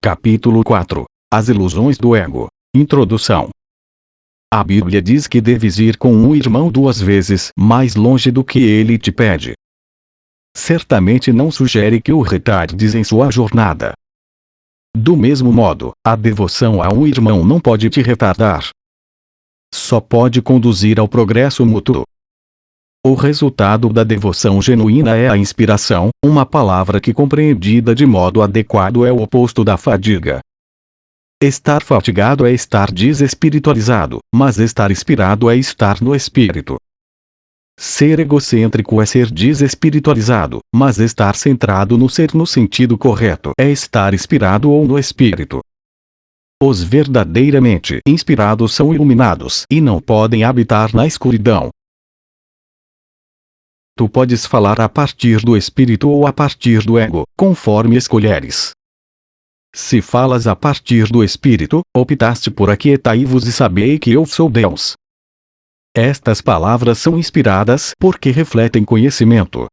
Capítulo 4. As ilusões do ego. Introdução. A Bíblia diz que deves ir com um irmão 2 vezes mais longe do que ele te pede. Certamente não sugere que o retardes em sua jornada. Do mesmo modo, a devoção a um irmão não pode te retardar. Só pode conduzir ao progresso mútuo. O resultado da devoção genuína é a inspiração, uma palavra que compreendida de modo adequado é o oposto da fadiga. Estar fatigado é estar desespiritualizado, mas estar inspirado é estar no espírito. Ser egocêntrico é ser desespiritualizado, mas estar centrado no ser no sentido correto é estar inspirado ou no espírito. Os verdadeiramente inspirados são iluminados e não podem habitar na escuridão. Tu podes falar a partir do espírito ou a partir do ego, conforme escolheres. Se falas a partir do espírito, optaste por aquietai-vos e sabei que eu sou Deus. Estas palavras são inspiradas porque refletem conhecimento.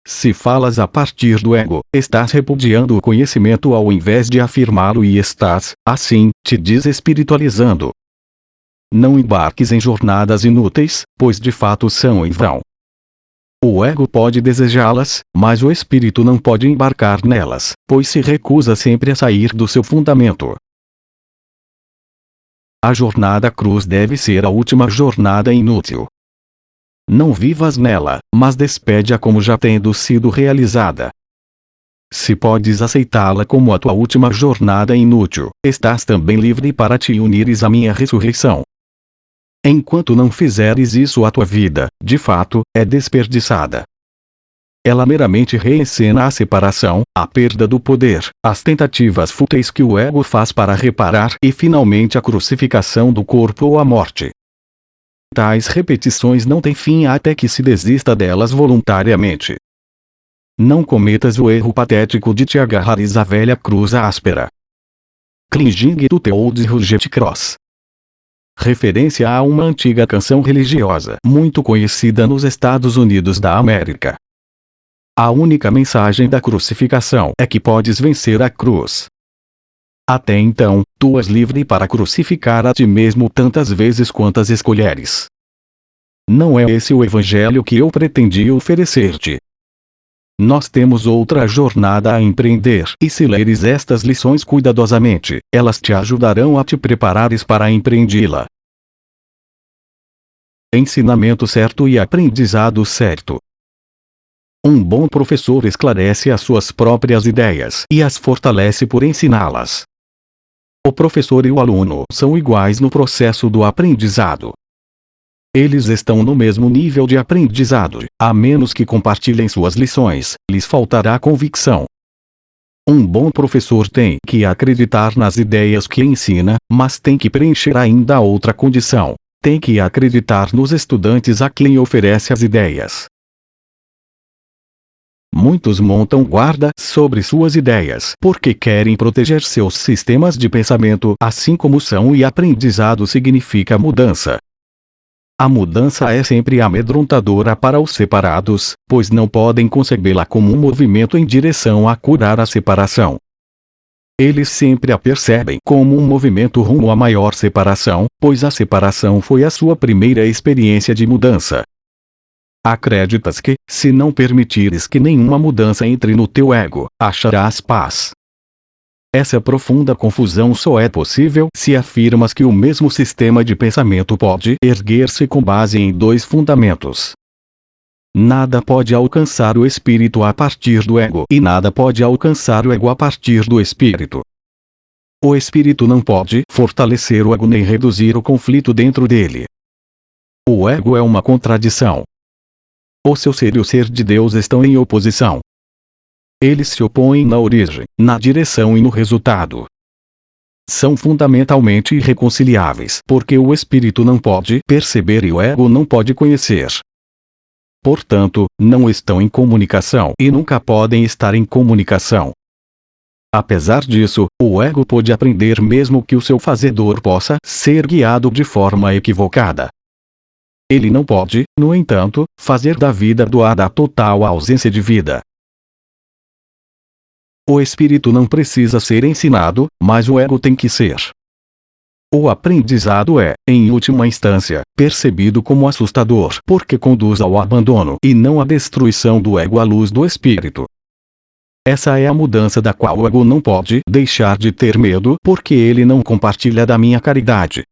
Se falas a partir do ego, estás repudiando o conhecimento ao invés de afirmá-lo e estás, assim, te desespiritualizando. Não embarques em jornadas inúteis, pois de fato são em vão. O ego pode desejá-las, mas o espírito não pode embarcar nelas, pois se recusa sempre a sair do seu fundamento. A jornada cruz deve ser a última jornada inútil. Não vivas nela, mas despede-a como já tendo sido realizada. Se podes aceitá-la como a tua última jornada inútil, estás também livre para te unires à minha ressurreição. Enquanto não fizeres isso, a tua vida, de fato, é desperdiçada. Ela meramente reencena a separação, a perda do poder, as tentativas fúteis que o ego faz para reparar e finalmente a crucificação do corpo ou a morte. Tais repetições não têm fim até que se desista delas voluntariamente. Não cometas o erro patético de te agarrares à velha cruz áspera. Clinging to the old rugged cross. Referência a uma antiga canção religiosa muito conhecida nos Estados Unidos da América. A única mensagem da crucificação é que podes vencer a cruz. Até então, tu és livre para crucificar a ti mesmo tantas vezes quantas escolheres. Não é esse o evangelho que eu pretendia oferecer-te. Nós temos outra jornada a empreender, e se leres estas lições cuidadosamente, elas te ajudarão a te preparares para empreendê-la. Ensinamento certo e aprendizado certo. Um bom professor esclarece as suas próprias ideias e as fortalece por ensiná-las. O professor e o aluno são iguais no processo do aprendizado. Eles estão no mesmo nível de aprendizado, a menos que compartilhem suas lições, lhes faltará convicção. Um bom professor tem que acreditar nas ideias que ensina, mas tem que preencher ainda outra condição. Tem que acreditar nos estudantes a quem oferece as ideias. Muitos montam guarda sobre suas ideias porque querem proteger seus sistemas de pensamento, assim como são e aprendizado significa mudança. A mudança é sempre amedrontadora para os separados, pois não podem concebê-la como um movimento em direção a curar a separação. Eles sempre a percebem como um movimento rumo à maior separação, pois a separação foi a sua primeira experiência de mudança. Acreditas que, se não permitires que nenhuma mudança entre no teu ego, acharás paz. Essa profunda confusão só é possível se afirmas que o mesmo sistema de pensamento pode erguer-se com base em 2 fundamentos. Nada pode alcançar o espírito a partir do ego e nada pode alcançar o ego a partir do espírito. O espírito não pode fortalecer o ego nem reduzir o conflito dentro dele. O ego é uma contradição. O seu ser e o ser de Deus estão em oposição. Eles se opõem na origem, na direção e no resultado. São fundamentalmente irreconciliáveis porque o espírito não pode perceber e o ego não pode conhecer. Portanto, não estão em comunicação e nunca podem estar em comunicação. Apesar disso, o ego pode aprender mesmo que o seu fazedor possa ser guiado de forma equivocada. Ele não pode, no entanto, fazer da vida doada a total ausência de vida. O espírito não precisa ser ensinado, mas o ego tem que ser. O aprendizado é, em última instância, percebido como assustador porque conduz ao abandono e não à destruição do ego à luz do espírito. Essa é a mudança da qual o ego não pode deixar de ter medo porque ele não compartilha da minha caridade.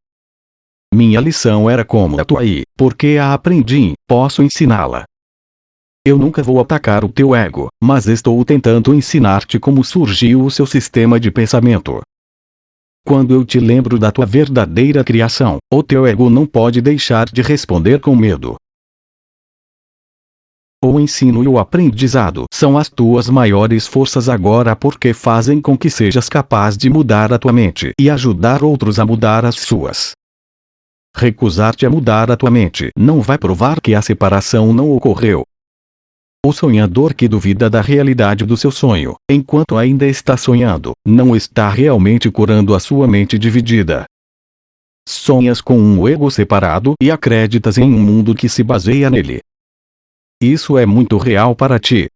Minha lição era como atuar, porque a aprendi, posso ensiná-la. Eu nunca vou atacar o teu ego, mas estou tentando ensinar-te como surgiu o seu sistema de pensamento. Quando eu te lembro da tua verdadeira criação, o teu ego não pode deixar de responder com medo. O ensino e o aprendizado são as tuas maiores forças agora porque fazem com que sejas capaz de mudar a tua mente e ajudar outros a mudar as suas. Recusar-te a mudar a tua mente não vai provar que a separação não ocorreu. O sonhador que duvida da realidade do seu sonho, enquanto ainda está sonhando, não está realmente curando a sua mente dividida. Sonhas com um ego separado e acreditas em um mundo que se baseia nele. Isso é muito real para ti.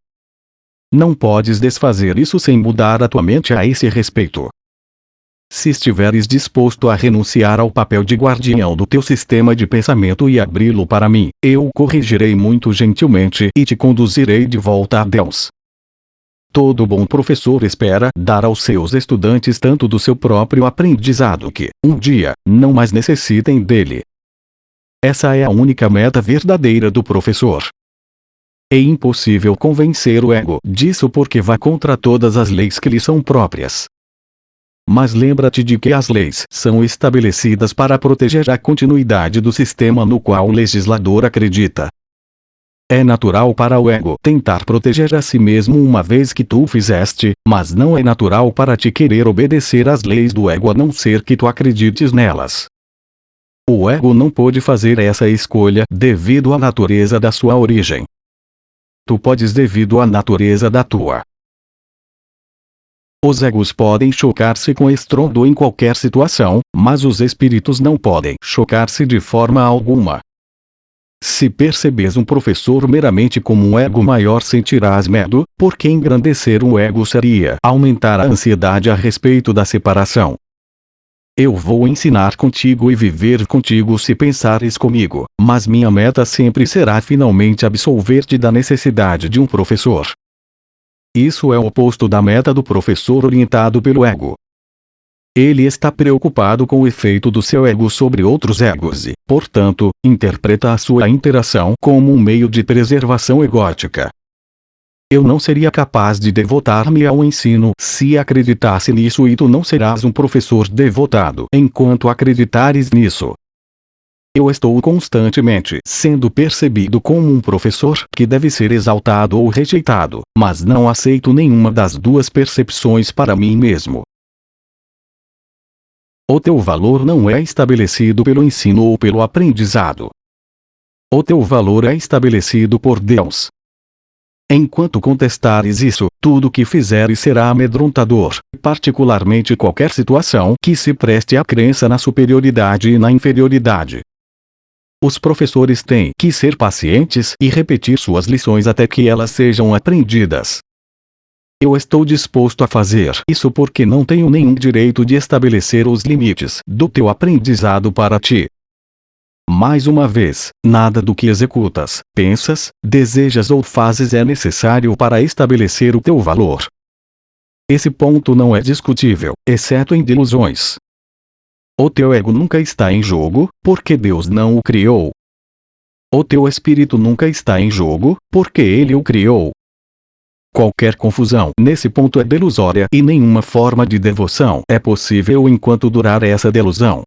Não podes desfazer isso sem mudar a tua mente a esse respeito. Se estiveres disposto a renunciar ao papel de guardião do teu sistema de pensamento e abri-lo para mim, eu o corrigirei muito gentilmente e te conduzirei de volta a Deus. Todo bom professor espera dar aos seus estudantes tanto do seu próprio aprendizado que, um dia, não mais necessitem dele. Essa é a única meta verdadeira do professor. É impossível convencer o ego disso porque vai contra todas as leis que lhe são próprias. Mas lembra-te de que as leis são estabelecidas para proteger a continuidade do sistema no qual o legislador acredita. É natural para o ego tentar proteger a si mesmo uma vez que tu o fizeste, mas não é natural para ti querer obedecer às leis do ego a não ser que tu acredites nelas. O ego não pôde fazer essa escolha devido à natureza da sua origem. Tu podes devido à natureza da tua. Os egos podem chocar-se com estrondo em qualquer situação, mas os espíritos não podem chocar-se de forma alguma. Se percebes um professor meramente como um ego maior, sentirás medo, porque engrandecer um ego seria aumentar a ansiedade a respeito da separação. Eu vou ensinar contigo e viver contigo se pensares comigo, mas minha meta sempre será finalmente absolver-te da necessidade de um professor. Isso é o oposto da meta do professor orientado pelo ego. Ele está preocupado com o efeito do seu ego sobre outros egos e, portanto, interpreta a sua interação como um meio de preservação egótica. Eu não seria capaz de devotar-me ao ensino se acreditasse nisso e tu não serás um professor devotado enquanto acreditares nisso. Eu estou constantemente sendo percebido como um professor que deve ser exaltado ou rejeitado, mas não aceito nenhuma das duas percepções para mim mesmo. O teu valor não é estabelecido pelo ensino ou pelo aprendizado. O teu valor é estabelecido por Deus. Enquanto contestares isso, tudo o que fizeres será amedrontador, particularmente qualquer situação que se preste à crença na superioridade e na inferioridade. Os professores têm que ser pacientes e repetir suas lições até que elas sejam aprendidas. Eu estou disposto a fazer isso porque não tenho nenhum direito de estabelecer os limites do teu aprendizado para ti. Mais uma vez, nada do que executas, pensas, desejas ou fazes é necessário para estabelecer o teu valor. Esse ponto não é discutível, exceto em delusões. O teu ego nunca está em jogo, porque Deus não o criou. O teu espírito nunca está em jogo, porque Ele o criou. Qualquer confusão nesse ponto é delusória e nenhuma forma de devoção é possível enquanto durar essa delusão.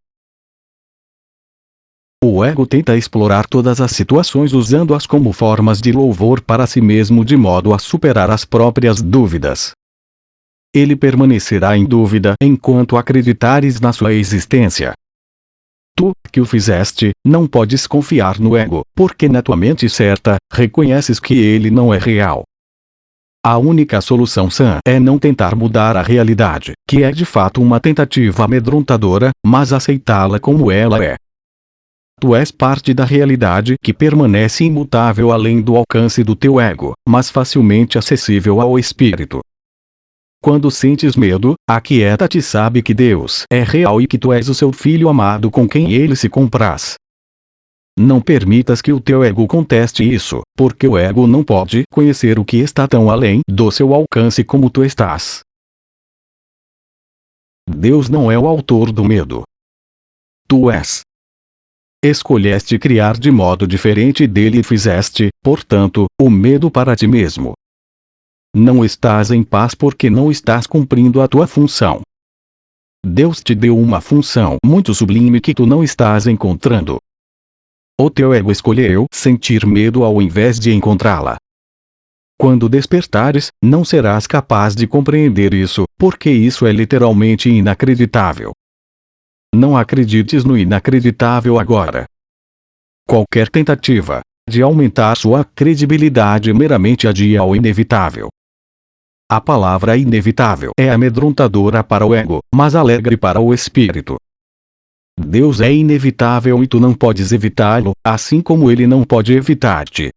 O ego tenta explorar todas as situações usando-as como formas de louvor para si mesmo de modo a superar as próprias dúvidas. Ele permanecerá em dúvida enquanto acreditares na sua existência. Tu, que o fizeste, não podes confiar no ego, porque na tua mente certa, reconheces que ele não é real. A única solução sã é não tentar mudar a realidade, que é de fato uma tentativa amedrontadora, mas aceitá-la como ela é. Tu és parte da realidade que permanece imutável além do alcance do teu ego, mas facilmente acessível ao espírito. Quando sentes medo, aquieta-te e sabe que Deus é real e que tu és o seu filho amado com quem ele se compraz. Não permitas que o teu ego conteste isso, porque o ego não pode conhecer o que está tão além do seu alcance como tu estás. Deus não é o autor do medo. Tu és. Escolheste criar de modo diferente dele e fizeste, portanto, o medo para ti mesmo. Não estás em paz porque não estás cumprindo a tua função. Deus te deu uma função muito sublime que tu não estás encontrando. O teu ego escolheu sentir medo ao invés de encontrá-la. Quando despertares, não serás capaz de compreender isso, porque isso é literalmente inacreditável. Não acredites no inacreditável agora. Qualquer tentativa de aumentar sua credibilidade meramente adia o inevitável. A palavra inevitável é amedrontadora para o ego, mas alegre para o espírito. Deus é inevitável e tu não podes evitá-lo, assim como ele não pode evitar-te.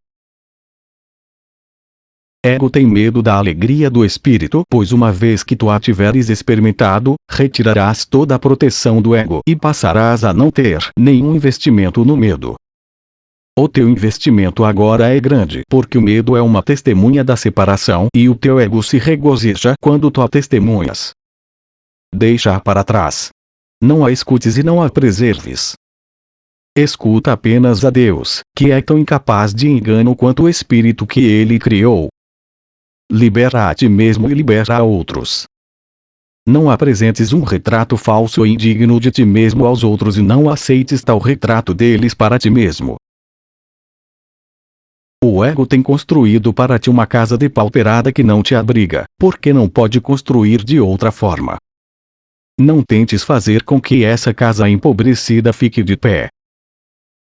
Ego tem medo da alegria do espírito, pois uma vez que tu a tiveres experimentado, retirarás toda a proteção do ego e passarás a não ter nenhum investimento no medo. O teu investimento agora é grande, porque o medo é uma testemunha da separação e o teu ego se regozija quando tu a testemunhas. Deixa para trás. Não a escutes e não a preserves. Escuta apenas a Deus, que é tão incapaz de engano quanto o espírito que ele criou. Libera a ti mesmo e libera a outros. Não apresentes um retrato falso e indigno de ti mesmo aos outros e não aceites tal retrato deles para ti mesmo. O ego tem construído para ti uma casa depauperada que não te abriga, porque não pode construir de outra forma. Não tentes fazer com que essa casa empobrecida fique de pé.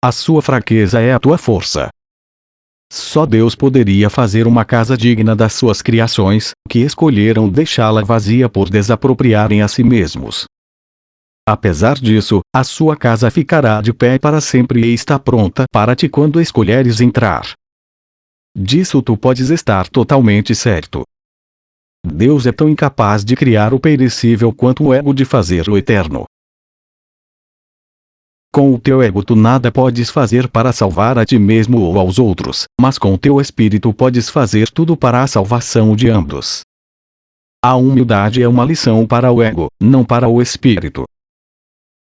A sua fraqueza é a tua força. Só Deus poderia fazer uma casa digna das suas criações, que escolheram deixá-la vazia por desapropriarem a si mesmos. Apesar disso, a sua casa ficará de pé para sempre e está pronta para ti quando escolheres entrar. Disso tu podes estar totalmente certo. Deus é tão incapaz de criar o perecível quanto o ego de fazer o eterno. Com o teu ego tu nada podes fazer para salvar a ti mesmo ou aos outros, mas com o teu espírito podes fazer tudo para a salvação de ambos. A humildade é uma lição para o ego, não para o espírito.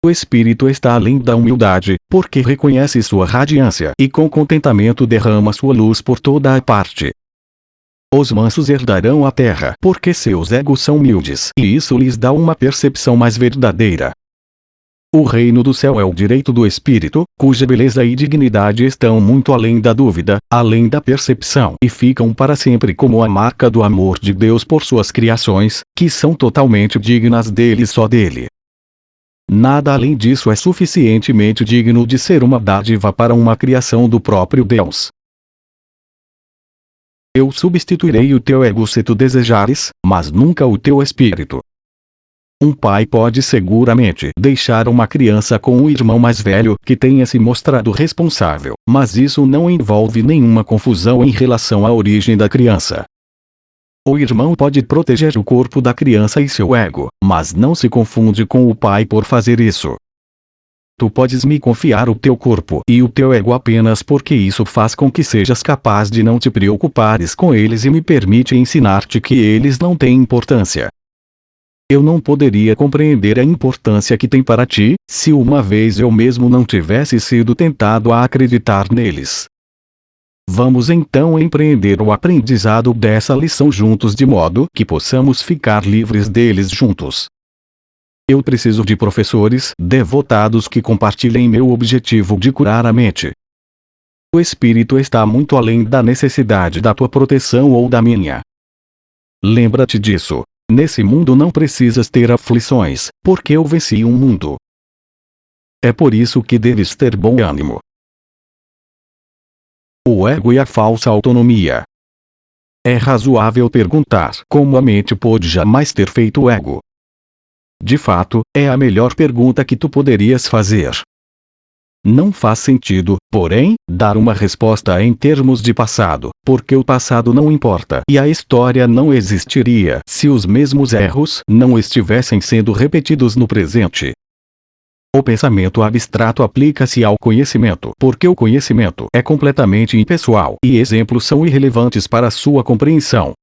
O espírito está além da humildade, porque reconhece sua radiância e com contentamento derrama sua luz por toda a parte. Os mansos herdarão a terra porque seus egos são humildes e isso lhes dá uma percepção mais verdadeira. O reino do céu é o direito do espírito, cuja beleza e dignidade estão muito além da dúvida, além da percepção e ficam para sempre como a marca do amor de Deus por suas criações, que são totalmente dignas dele e só dele. Nada além disso é suficientemente digno de ser uma dádiva para uma criação do próprio Deus. Eu substituirei o teu ego se tu desejares, mas nunca o teu espírito. Um pai pode seguramente deixar uma criança com um irmão mais velho que tenha se mostrado responsável, mas isso não envolve nenhuma confusão em relação à origem da criança. O irmão pode proteger o corpo da criança e seu ego, mas não se confunde com o pai por fazer isso. Tu podes me confiar o teu corpo e o teu ego apenas porque isso faz com que sejas capaz de não te preocupares com eles e me permite ensinar-te que eles não têm importância. Eu não poderia compreender a importância que tem para ti, se uma vez eu mesmo não tivesse sido tentado a acreditar neles. Vamos então empreender o aprendizado dessa lição juntos de modo que possamos ficar livres deles juntos. Eu preciso de professores devotados que compartilhem meu objetivo de curar a mente. O espírito está muito além da necessidade da tua proteção ou da minha. Lembra-te disso. Nesse mundo não precisas ter aflições, porque eu venci um mundo. É por isso que deves ter bom ânimo. O ego e a falsa autonomia. É razoável perguntar como a mente pôde jamais ter feito o ego. De fato, é a melhor pergunta que tu poderias fazer. Não faz sentido, Porém, dar uma resposta em termos de passado, porque o passado não importa e a história não existiria se os mesmos erros não estivessem sendo repetidos no presente. O pensamento abstrato aplica-se ao conhecimento, porque o conhecimento é completamente impessoal e exemplos são irrelevantes para sua compreensão.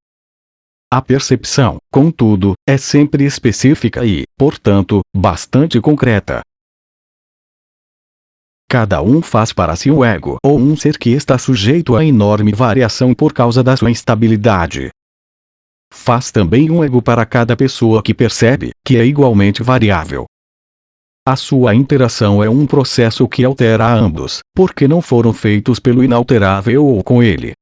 A percepção, contudo, é sempre específica e, portanto, bastante concreta. Cada um faz para si um ego ou um ser que está sujeito a enorme variação por causa da sua instabilidade. Faz também um ego para cada pessoa que percebe, que é igualmente variável. A sua interação é um processo que altera a ambos, porque não foram feitos pelo inalterável ou com ele.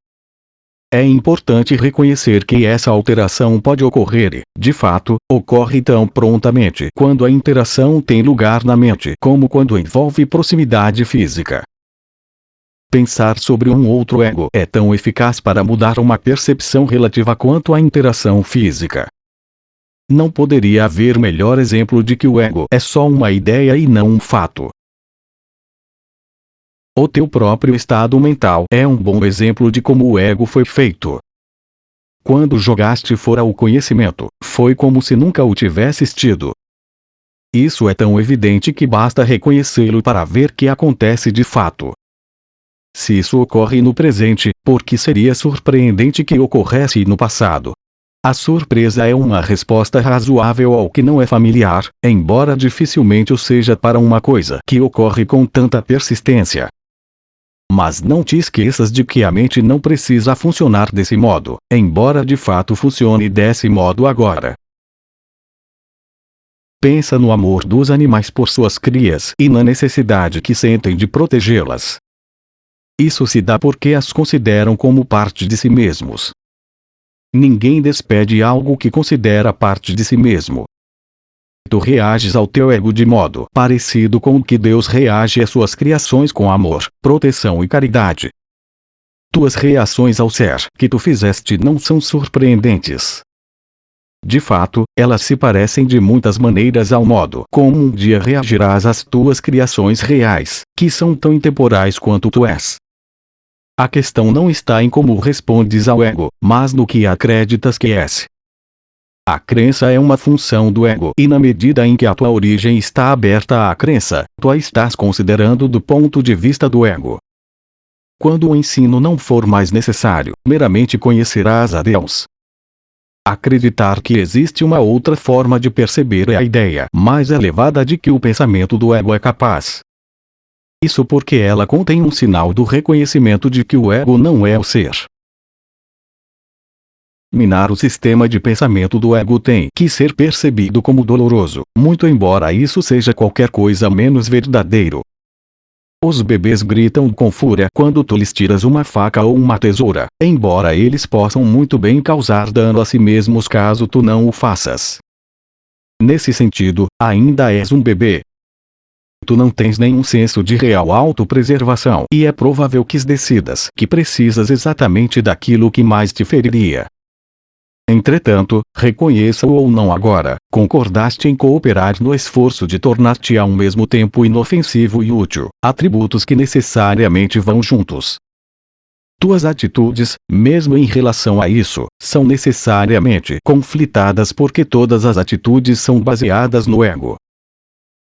É importante reconhecer que essa alteração pode ocorrer e, de fato, ocorre tão prontamente quando a interação tem lugar na mente como quando envolve proximidade física. Pensar sobre um outro ego é tão eficaz para mudar uma percepção relativa quanto a interação física. Não poderia haver melhor exemplo de que o ego é só uma ideia e não um fato. O teu próprio estado mental é um bom exemplo de como o ego foi feito. Quando jogaste fora o conhecimento, foi como se nunca o tivesses tido. Isso é tão evidente que basta reconhecê-lo para ver que acontece de fato. Se isso ocorre no presente, por que seria surpreendente que ocorresse no passado? A surpresa é uma resposta razoável ao que não é familiar, embora dificilmente o seja para uma coisa que ocorre com tanta persistência. Mas não te esqueças de que a mente não precisa funcionar desse modo, embora de fato funcione desse modo agora. Pensa no amor dos animais por suas crias e na necessidade que sentem de protegê-las. Isso se dá porque as consideram como parte de si mesmos. Ninguém despede algo que considera parte de si mesmo. Tu reages ao teu ego de modo parecido com o que Deus reage às suas criações com amor, proteção e caridade. Tuas reações ao ser que tu fizeste não são surpreendentes. De fato, elas se parecem de muitas maneiras ao modo como um dia reagirás às tuas criações reais, que são tão intemporais quanto tu és. A questão não está em como respondes ao ego, mas no que acreditas que és. A crença é uma função do ego e na medida em que a tua origem está aberta à crença, tu a estás considerando do ponto de vista do ego. Quando o ensino não for mais necessário, meramente conhecerás a Deus. Acreditar que existe uma outra forma de perceber é a ideia mais elevada de que o pensamento do ego é capaz. Isso porque ela contém um sinal do reconhecimento de que o ego não é o ser. Minar o sistema de pensamento do ego tem que ser percebido como doloroso, muito embora isso seja qualquer coisa menos verdadeiro. Os bebês gritam com fúria quando tu lhes tiras uma faca ou uma tesoura, embora eles possam muito bem causar dano a si mesmos caso tu não o faças. Nesse sentido, ainda és um bebê. Tu não tens nenhum senso de real autopreservação e é provável que decidas que precisas exatamente daquilo que mais te feriria. Entretanto, reconheça-o ou não agora, concordaste em cooperar no esforço de tornar-te ao mesmo tempo inofensivo e útil, atributos que necessariamente vão juntos. Tuas atitudes, mesmo em relação a isso, são necessariamente conflitadas porque todas as atitudes são baseadas no ego.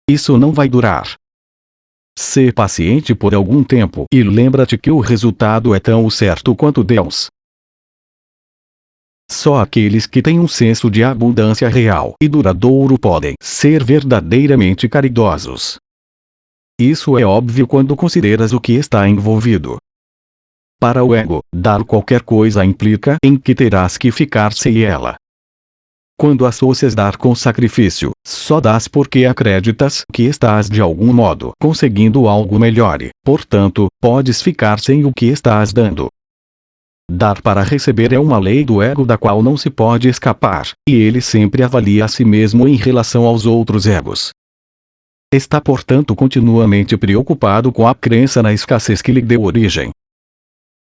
Isso não vai durar. Sê paciente por algum tempo e lembra-te que o resultado é tão certo quanto Deus. Só aqueles que têm um senso de abundância real e duradouro podem ser verdadeiramente caridosos. Isso é óbvio quando consideras o que está envolvido. Para o ego, dar qualquer coisa implica em que terás que ficar sem ela. Quando associas dar com sacrifício, só dás porque acreditas que estás de algum modo conseguindo algo melhor e, portanto, podes ficar sem o que estás dando. Dar para receber é uma lei do ego da qual não se pode escapar, e ele sempre avalia a si mesmo em relação aos outros egos. Está portanto continuamente preocupado com a crença na escassez que lhe deu origem.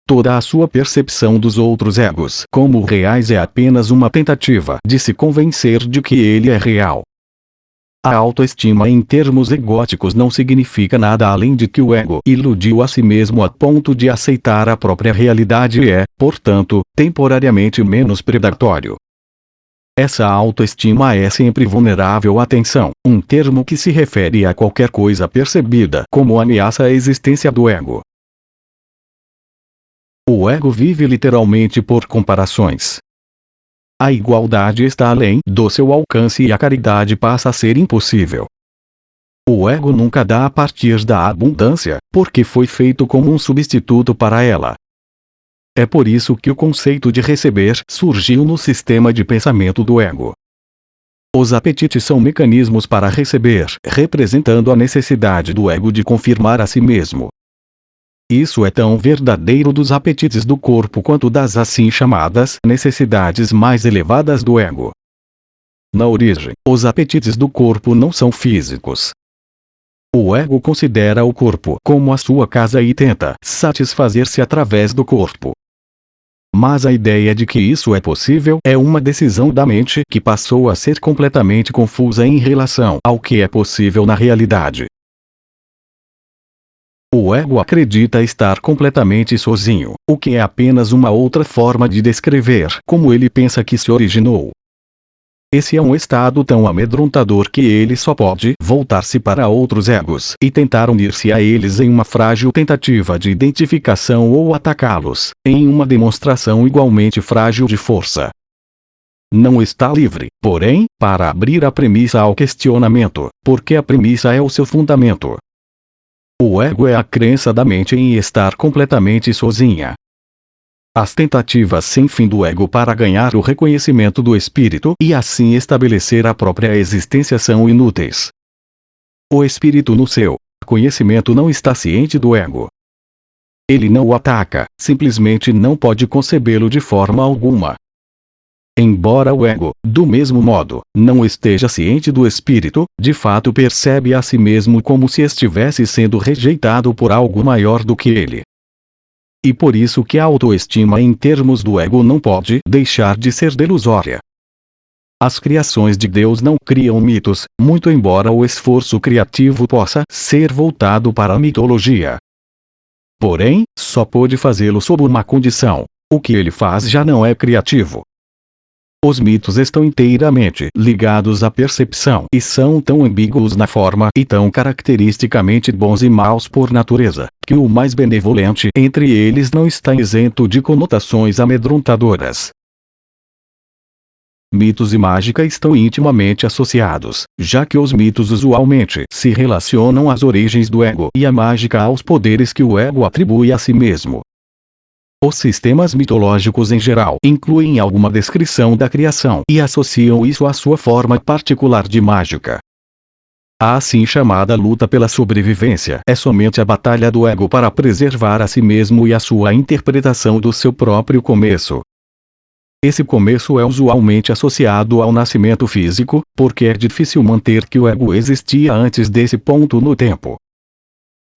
Toda a sua percepção dos outros egos como reais é apenas uma tentativa de se convencer de que ele é real. A autoestima em termos egóticos não significa nada além de que o ego iludiu a si mesmo a ponto de aceitar a própria realidade e é, portanto, temporariamente menos predatório. Essa autoestima é sempre vulnerável à tensão, um termo que se refere a qualquer coisa percebida como ameaça à existência do ego. O ego vive literalmente por comparações. A igualdade está além do seu alcance e a caridade passa a ser impossível. O ego nunca dá a partir da abundância, porque foi feito como um substituto para ela. É por isso que o conceito de receber surgiu no sistema de pensamento do ego. Os apetites são mecanismos para receber, representando a necessidade do ego de confirmar a si mesmo. Isso é tão verdadeiro dos apetites do corpo quanto das assim chamadas necessidades mais elevadas do ego. Na origem, os apetites do corpo não são físicos. O ego considera o corpo como a sua casa e tenta satisfazer-se através do corpo. Mas a ideia de que isso é possível é uma decisão da mente que passou a ser completamente confusa em relação ao que é possível na realidade. O ego acredita estar completamente sozinho, o que é apenas uma outra forma de descrever como ele pensa que se originou. Esse é um estado tão amedrontador que ele só pode voltar-se para outros egos e tentar unir-se a eles em uma frágil tentativa de identificação ou atacá-los, em uma demonstração igualmente frágil de força. Não está livre, porém, para abrir a premissa ao questionamento, porque a premissa é o seu fundamento. O ego é a crença da mente em estar completamente sozinha. As tentativas sem fim do ego para ganhar o reconhecimento do espírito e assim estabelecer a própria existência são inúteis. O espírito no seu conhecimento não está ciente do ego. Ele não o ataca, simplesmente não pode concebê-lo de forma alguma. Embora o ego, do mesmo modo, não esteja ciente do espírito, de fato percebe a si mesmo como se estivesse sendo rejeitado por algo maior do que ele. E por isso que a autoestima em termos do ego não pode deixar de ser delusória. As criações de Deus não criam mitos, muito embora o esforço criativo possa ser voltado para a mitologia. Porém, só pode fazê-lo sob uma condição: o que ele faz já não é criativo. Os mitos estão inteiramente ligados à percepção e são tão ambíguos na forma e tão caracteristicamente bons e maus por natureza, que o mais benevolente entre eles não está isento de conotações amedrontadoras. Mitos e mágica estão intimamente associados, já que os mitos usualmente se relacionam às origens do ego e a mágica aos poderes que o ego atribui a si mesmo. Os sistemas mitológicos em geral incluem alguma descrição da criação e associam isso à sua forma particular de mágica. A assim chamada luta pela sobrevivência é somente a batalha do ego para preservar a si mesmo e a sua interpretação do seu próprio começo. Esse começo é usualmente associado ao nascimento físico, porque é difícil manter que o ego existia antes desse ponto no tempo.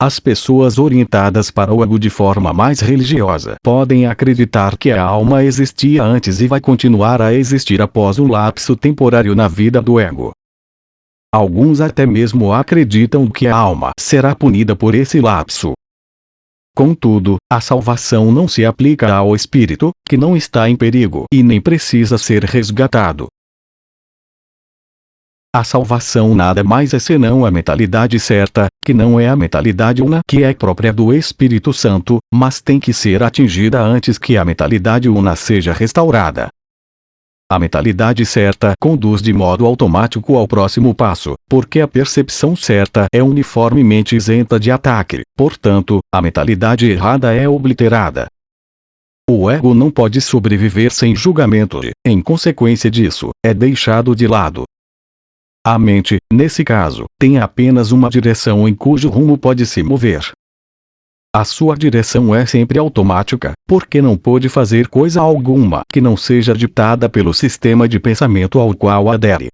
As pessoas orientadas para o ego de forma mais religiosa podem acreditar que a alma existia antes e vai continuar a existir após um lapso temporário na vida do ego. Alguns até mesmo acreditam que a alma será punida por esse lapso. Contudo, a salvação não se aplica ao espírito, que não está em perigo e nem precisa ser resgatado. A salvação nada mais é senão a mentalidade certa, que não é a mentalidade una que é própria do Espírito Santo, mas tem que ser atingida antes que a mentalidade una seja restaurada. A mentalidade certa conduz de modo automático ao próximo passo, porque a percepção certa é uniformemente isenta de ataque, portanto, a mentalidade errada é obliterada. O ego não pode sobreviver sem julgamento e, em consequência disso, é deixado de lado. A mente, nesse caso, tem apenas uma direção em cujo rumo pode se mover. A sua direção é sempre automática, porque não pode fazer coisa alguma que não seja ditada pelo sistema de pensamento ao qual adere.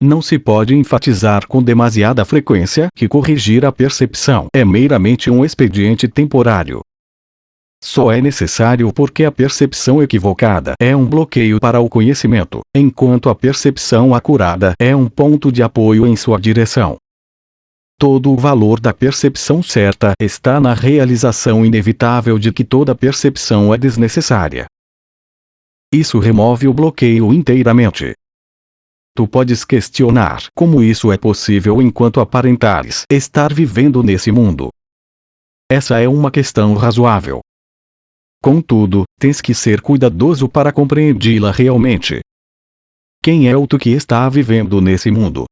Não se pode enfatizar com demasiada frequência que corrigir a percepção é meramente um expediente temporário. Só é necessário porque a percepção equivocada é um bloqueio para o conhecimento, enquanto a percepção acurada é um ponto de apoio em sua direção. Todo o valor da percepção certa está na realização inevitável de que toda percepção é desnecessária. Isso remove o bloqueio inteiramente. Tu podes questionar como isso é possível enquanto aparentares estar vivendo nesse mundo. Essa é uma questão razoável. Contudo, tens que ser cuidadoso para compreendê-la realmente. Quem é o tu que está vivendo nesse mundo?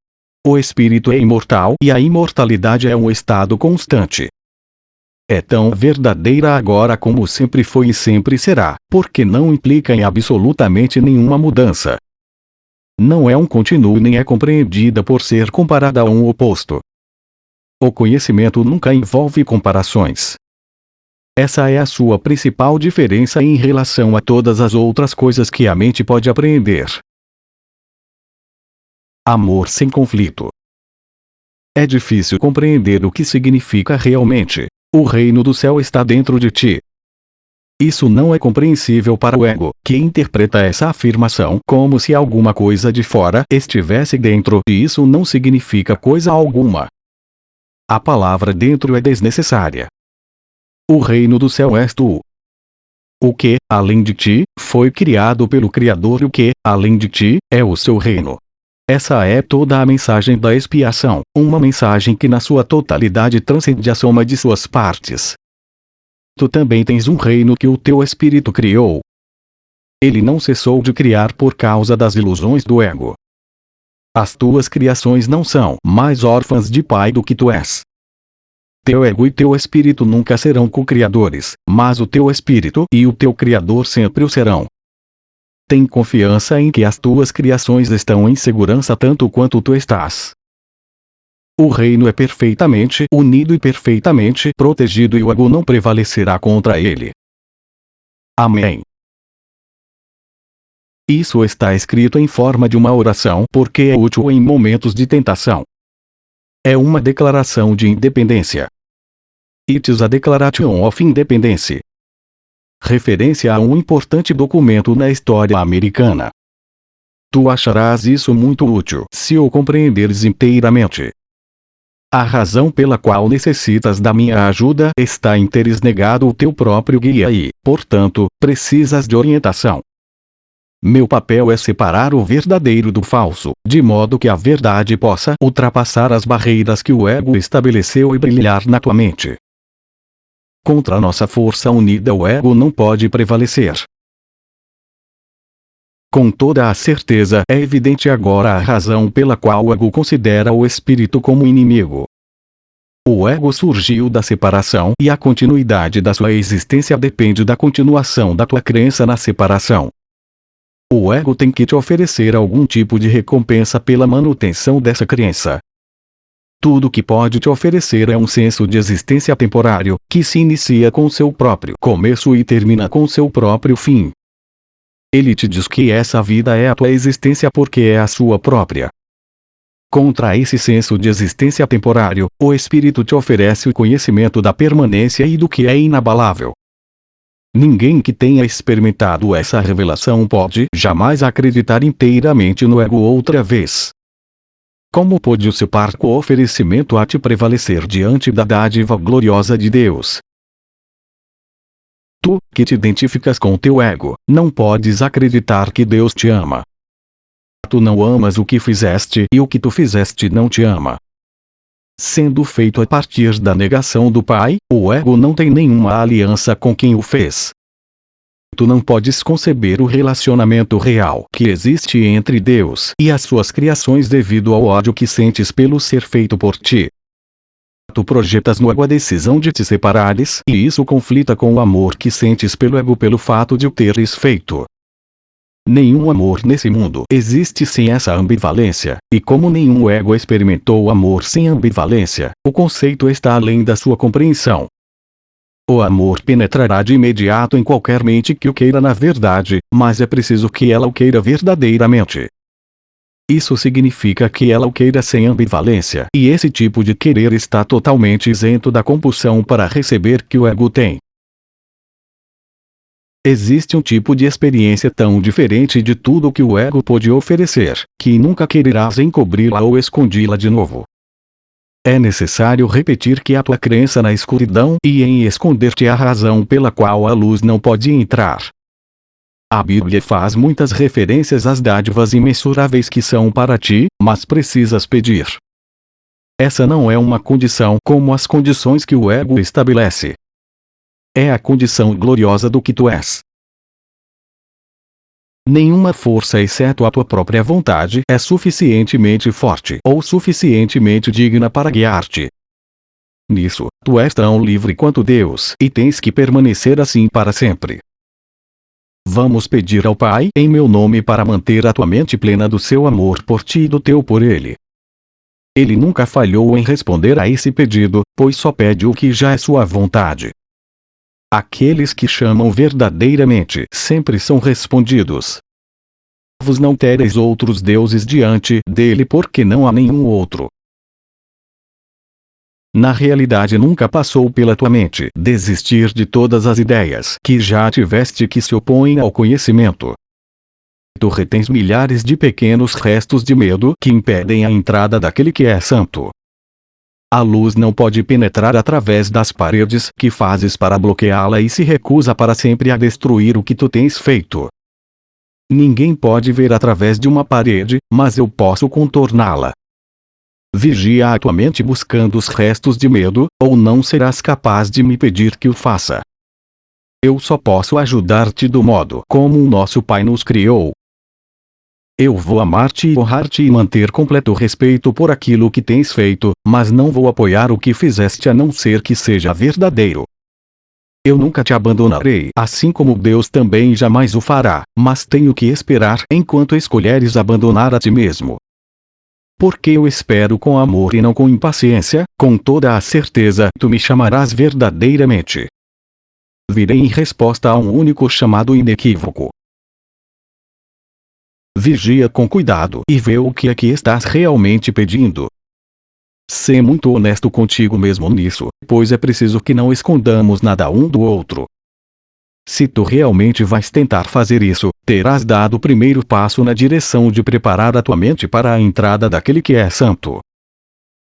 O espírito é imortal e a imortalidade é um estado constante. É tão verdadeira agora como sempre foi e sempre será, porque não implica em absolutamente nenhuma mudança. Não é um contínuo nem é compreendida por ser comparada a um oposto. O conhecimento nunca envolve comparações. Essa é a sua principal diferença em relação a todas as outras coisas que a mente pode apreender. Amor sem conflito. É difícil compreender o que significa realmente. O reino do céu está dentro de ti. Isso não é compreensível para o ego, que interpreta essa afirmação como se alguma coisa de fora estivesse dentro, e isso não significa coisa alguma. A palavra dentro é desnecessária. O reino do céu és tu. O que, além de ti, foi criado pelo Criador e o que, além de ti, é o seu reino. Essa é toda a mensagem da expiação, uma mensagem que na sua totalidade transcende a soma de suas partes. Tu também tens um reino que o teu espírito criou. Ele não cessou de criar por causa das ilusões do ego. As tuas criações não são mais órfãs de pai do que tu és. Teu ego e teu espírito nunca serão co-criadores, mas o teu espírito e o teu criador sempre o serão. Tem confiança em que as tuas criações estão em segurança tanto quanto tu estás. O reino é perfeitamente unido e perfeitamente protegido e o ego não prevalecerá contra ele. Amém. Isso está escrito em forma de uma oração porque é útil em momentos de tentação. É uma declaração de independência. It is a Declaration of Independence. Referência a um importante documento na história americana. Tu acharás isso muito útil se o compreenderes inteiramente. A razão pela qual necessitas da minha ajuda está em teres negado o teu próprio guia e, portanto, precisas de orientação. Meu papel é separar o verdadeiro do falso, de modo que a verdade possa ultrapassar as barreiras que o ego estabeleceu e brilhar na tua mente. Contra nossa força unida o ego não pode prevalecer. Com toda a certeza é evidente agora a razão pela qual o ego considera o espírito como inimigo. O ego surgiu da separação e a continuidade da sua existência depende da continuação da tua crença na separação. O ego tem que te oferecer algum tipo de recompensa pela manutenção dessa crença. Tudo que pode te oferecer é um senso de existência temporário, que se inicia com seu próprio começo e termina com seu próprio fim. Ele te diz que essa vida é a tua existência porque é a sua própria. Contra esse senso de existência temporário, o espírito te oferece o conhecimento da permanência e do que é inabalável. Ninguém que tenha experimentado essa revelação pode jamais acreditar inteiramente no ego outra vez. Como pôde o seu parco oferecimento a te prevalecer diante da dádiva gloriosa de Deus? Tu, que te identificas com teu ego, não podes acreditar que Deus te ama. Tu não amas o que fizeste e o que tu fizeste não te ama. Sendo feito a partir da negação do Pai, o ego não tem nenhuma aliança com quem o fez. Tu não podes conceber o relacionamento real que existe entre Deus e as suas criações devido ao ódio que sentes pelo ser feito por ti. Tu projetas no ego a decisão de te separares, e isso conflita com o amor que sentes pelo ego pelo fato de o teres feito. Nenhum amor nesse mundo existe sem essa ambivalência, e como nenhum ego experimentou o amor sem ambivalência, o conceito está além da sua compreensão. O amor penetrará de imediato em qualquer mente que o queira na verdade, mas é preciso que ela o queira verdadeiramente. Isso significa que ela o queira sem ambivalência, e esse tipo de querer está totalmente isento da compulsão para receber que o ego tem. Existe um tipo de experiência tão diferente de tudo que o ego pode oferecer, que nunca quererás encobri-la ou escondi-la de novo. É necessário repetir que a tua crença na escuridão e em esconder-te é a razão pela qual a luz não pode entrar. A Bíblia faz muitas referências às dádivas imensuráveis que são para ti, mas precisas pedir. Essa não é uma condição como as condições que o ego estabelece. É a condição gloriosa do que tu és. Nenhuma força exceto a tua própria vontade é suficientemente forte ou suficientemente digna para guiar-te. Nisso, tu és tão livre quanto Deus e tens que permanecer assim para sempre. Vamos pedir ao Pai em meu nome para manter a tua mente plena do seu amor por ti e do teu por Ele. Ele nunca falhou em responder a esse pedido, pois só pede o que já é sua vontade. Aqueles que chamam verdadeiramente sempre são respondidos. Vos não tereis outros deuses diante dele porque não há nenhum outro. Na realidade nunca passou pela tua mente desistir de todas as ideias que já tiveste que se opõem ao conhecimento. Tu retens milhares de pequenos restos de medo que impedem a entrada daquele que é santo. A luz não pode penetrar através das paredes que fazes para bloqueá-la e se recusa para sempre a destruir o que tu tens feito. Ninguém pode ver através de uma parede, mas eu posso contorná-la. Vigia a tua mente buscando os restos de medo, ou não serás capaz de me pedir que o faça. Eu só posso ajudar-te do modo como o nosso Pai nos criou. Eu vou amar-te e honrar-te e manter completo respeito por aquilo que tens feito, mas não vou apoiar o que fizeste a não ser que seja verdadeiro. Eu nunca te abandonarei, assim como Deus também jamais o fará, mas tenho que esperar enquanto escolheres abandonar a ti mesmo. Porque eu espero com amor e não com impaciência, com toda a certeza tu me chamarás verdadeiramente. Virei em resposta a um único chamado inequívoco. Vigia com cuidado e vê o que é que estás realmente pedindo. Sê muito honesto contigo mesmo nisso, pois é preciso que não escondamos nada um do outro. Se tu realmente vais tentar fazer isso, terás dado o primeiro passo na direção de preparar a tua mente para a entrada daquele que é santo.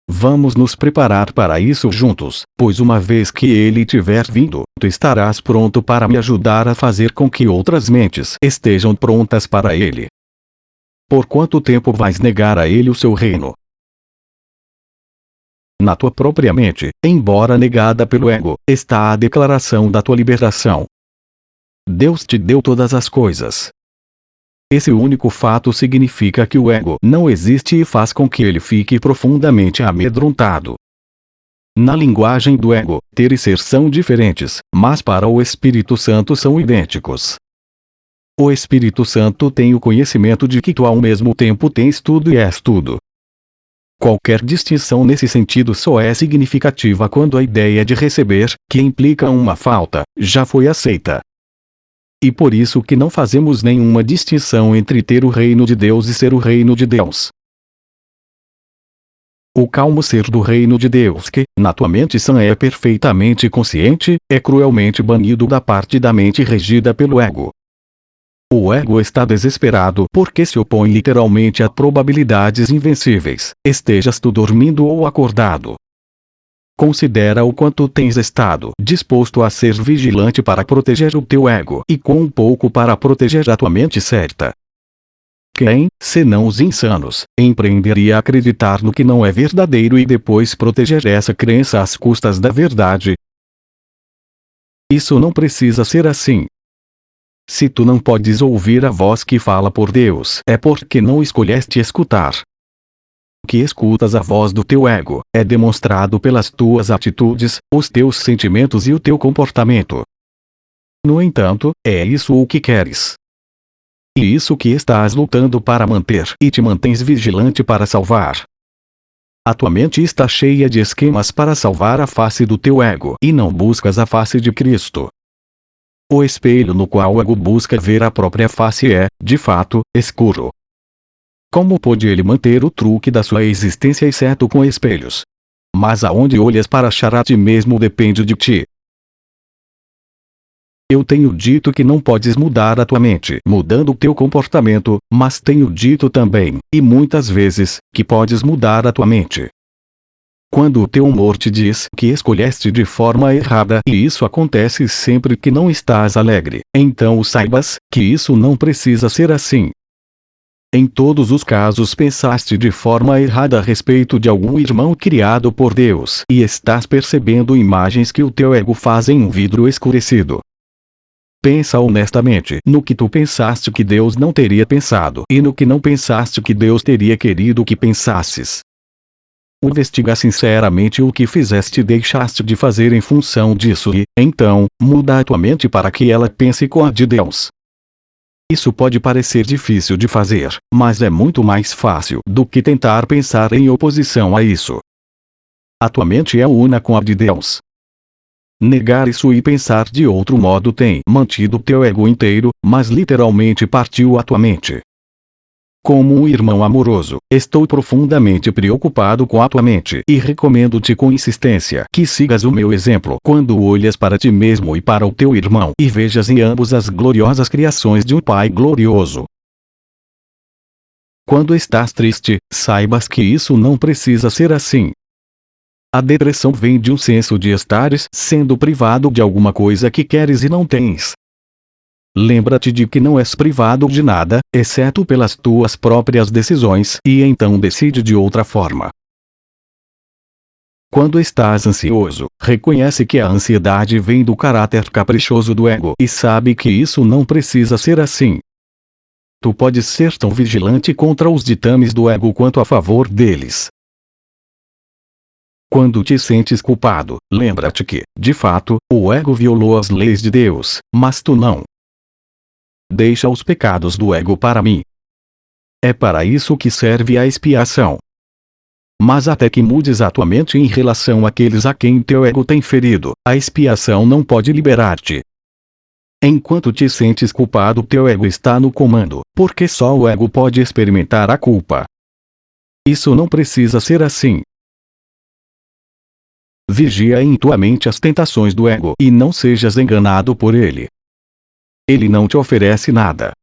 Vamos nos preparar para isso juntos, pois uma vez que ele tiver vindo, tu estarás pronto para me ajudar a fazer com que outras mentes estejam prontas para ele. Por quanto tempo vais negar a ele o seu reino? Na tua própria mente, embora negada pelo ego, está a declaração da tua libertação. Deus te deu todas as coisas. Esse único fato significa que o ego não existe e faz com que ele fique profundamente amedrontado. Na linguagem do ego, ter e ser são diferentes, mas para o Espírito Santo são idênticos. O Espírito Santo tem o conhecimento de que tu ao mesmo tempo tens tudo e és tudo. Qualquer distinção nesse sentido só é significativa quando a ideia de receber, que implica uma falta, já foi aceita. E por isso que não fazemos nenhuma distinção entre ter o reino de Deus e ser o reino de Deus. O calmo ser do reino de Deus que, na tua mente sã é perfeitamente consciente, é cruelmente banido da parte da mente regida pelo ego. O ego está desesperado porque se opõe literalmente a probabilidades invencíveis, estejas tu dormindo ou acordado. Considera o quanto tens estado disposto a ser vigilante para proteger o teu ego e quão pouco para proteger a tua mente certa. Quem, senão os insanos, empreenderia a acreditar no que não é verdadeiro e depois proteger essa crença às custas da verdade? Isso não precisa ser assim. Se tu não podes ouvir a voz que fala por Deus, é porque não escolheste escutar. Que escutas a voz do teu ego, é demonstrado pelas tuas atitudes, os teus sentimentos e o teu comportamento. No entanto, é isso o que queres. E isso que estás lutando para manter e te mantens vigilante para salvar. A tua mente está cheia de esquemas para salvar a face do teu ego e não buscas a face de Cristo. O espelho no qual o ego busca ver a própria face é, de fato, escuro. Como pode ele manter o truque da sua existência exceto com espelhos? Mas aonde olhas para achar a ti mesmo depende de ti. Eu tenho dito que não podes mudar a tua mente mudando o teu comportamento, mas tenho dito também, e muitas vezes, que podes mudar a tua mente. Quando o teu humor te diz que escolheste de forma errada e isso acontece sempre que não estás alegre, então saibas que isso não precisa ser assim. Em todos os casos pensaste de forma errada a respeito de algum irmão criado por Deus e estás percebendo imagens que o teu ego faz em um vidro escurecido. Pensa honestamente no que tu pensaste que Deus não teria pensado e no que não pensaste que Deus teria querido que pensasses. Investiga sinceramente o que fizeste e deixaste de fazer em função disso e, então, muda a tua mente para que ela pense com a de Deus. Isso pode parecer difícil de fazer, mas é muito mais fácil do que tentar pensar em oposição a isso. A tua mente é una com a de Deus. Negar isso e pensar de outro modo tem mantido teu ego inteiro, mas literalmente partiu a tua mente. Como um irmão amoroso, estou profundamente preocupado com a tua mente e recomendo-te com insistência que sigas o meu exemplo quando olhas para ti mesmo e para o teu irmão e vejas em ambos as gloriosas criações de um Pai glorioso. Quando estás triste, saibas que isso não precisa ser assim. A depressão vem de um senso de estares sendo privado de alguma coisa que queres e não tens. Lembra-te de que não és privado de nada, exceto pelas tuas próprias decisões, e então decide de outra forma. Quando estás ansioso, reconhece que a ansiedade vem do caráter caprichoso do ego e sabe que isso não precisa ser assim. Tu podes ser tão vigilante contra os ditames do ego quanto a favor deles. Quando te sentes culpado, lembra-te que, de fato, o ego violou as leis de Deus, mas tu não. Deixa os pecados do ego para mim. É para isso que serve a expiação. Mas até que mudes a tua mente em relação àqueles a quem teu ego tem ferido, a expiação não pode liberar-te. Enquanto te sentes culpado, teu ego está no comando, porque só o ego pode experimentar a culpa. Isso não precisa ser assim. Vigia em tua mente as tentações do ego e não sejas enganado por ele. Ele não te oferece nada.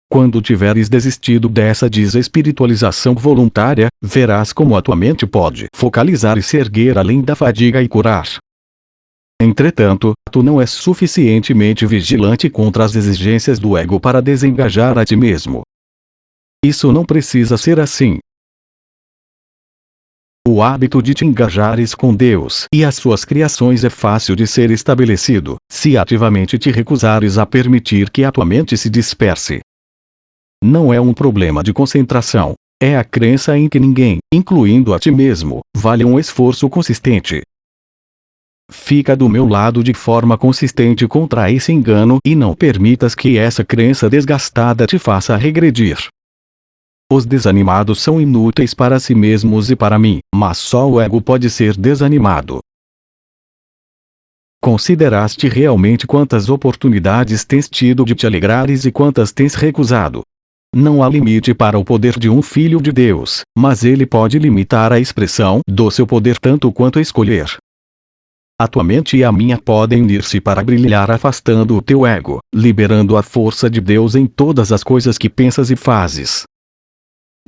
Quando tiveres desistido dessa desespiritualização voluntária, verás como a tua mente pode focalizar e se erguer além da fadiga e curar. Entretanto, tu não és suficientemente vigilante contra as exigências do ego para desengajar a ti mesmo. Isso não precisa ser assim. O hábito de te engajares com Deus e as suas criações é fácil de ser estabelecido, se ativamente te recusares a permitir que a tua mente se disperse. Não é um problema de concentração, é a crença em que ninguém, incluindo a ti mesmo, vale um esforço consistente. Fica do meu lado de forma consistente contra esse engano e não permitas que essa crença desgastada te faça regredir. Os desanimados são inúteis para si mesmos e para mim, mas só o ego pode ser desanimado. Consideraste realmente quantas oportunidades tens tido de te alegrares e quantas tens recusado? Não há limite para o poder de um filho de Deus, mas ele pode limitar a expressão do seu poder tanto quanto escolher. A tua mente e a minha podem unir-se para brilhar afastando o teu ego, liberando a força de Deus em todas as coisas que pensas e fazes.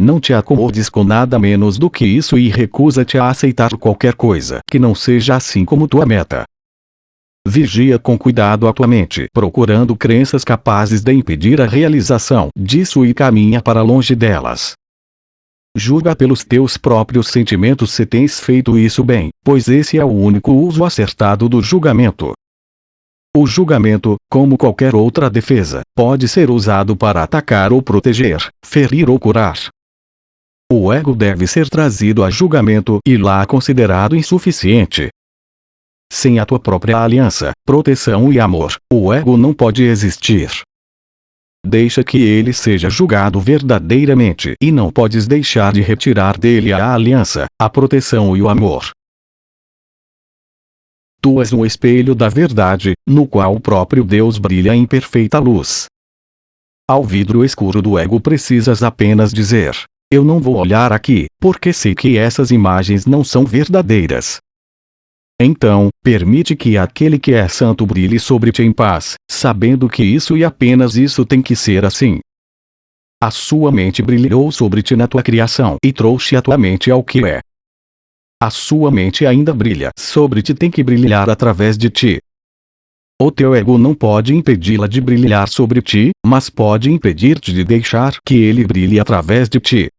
Não te acomodes com nada menos do que isso e recusa-te a aceitar qualquer coisa que não seja assim como tua meta. Vigia com cuidado a tua mente, procurando crenças capazes de impedir a realização disso e caminha para longe delas. Julga pelos teus próprios sentimentos se tens feito isso bem, pois esse é o único uso acertado do julgamento. O julgamento, como qualquer outra defesa, pode ser usado para atacar ou proteger, ferir ou curar. O ego deve ser trazido a julgamento e lá considerado insuficiente. Sem a tua própria aliança, proteção e amor, o ego não pode existir. Deixa que ele seja julgado verdadeiramente e não podes deixar de retirar dele a aliança, a proteção e o amor. Tu és um espelho da verdade, no qual o próprio Deus brilha em perfeita luz. Ao vidro escuro do ego precisas apenas dizer: eu não vou olhar aqui, porque sei que essas imagens não são verdadeiras. Então, permite que aquele que é santo brilhe sobre ti em paz, sabendo que isso e apenas isso tem que ser assim. A sua mente brilhou sobre ti na tua criação e trouxe a tua mente ao que é. A sua mente ainda brilha sobre ti, tem que brilhar através de ti. O teu ego não pode impedi-la de brilhar sobre ti, mas pode impedir-te de deixar que ele brilhe através de ti.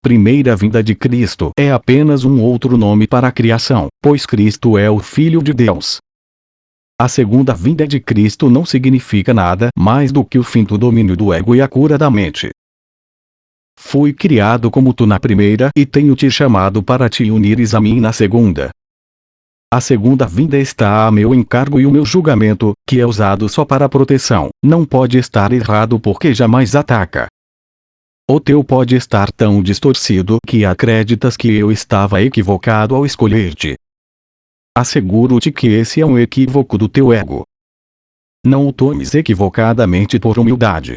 Primeira vinda de Cristo é apenas um outro nome para a criação, pois Cristo é o Filho de Deus. A segunda vinda de Cristo não significa nada mais do que o fim do domínio do ego e a cura da mente. Fui criado como tu na primeira e tenho te chamado para te unires a mim na segunda. A segunda vinda está a meu encargo e o meu julgamento, que é usado só para proteção, não pode estar errado porque jamais ataca. O teu pode estar tão distorcido que acreditas que eu estava equivocado ao escolher-te. Asseguro-te que esse é um equívoco do teu ego. Não o tomes equivocadamente por humildade.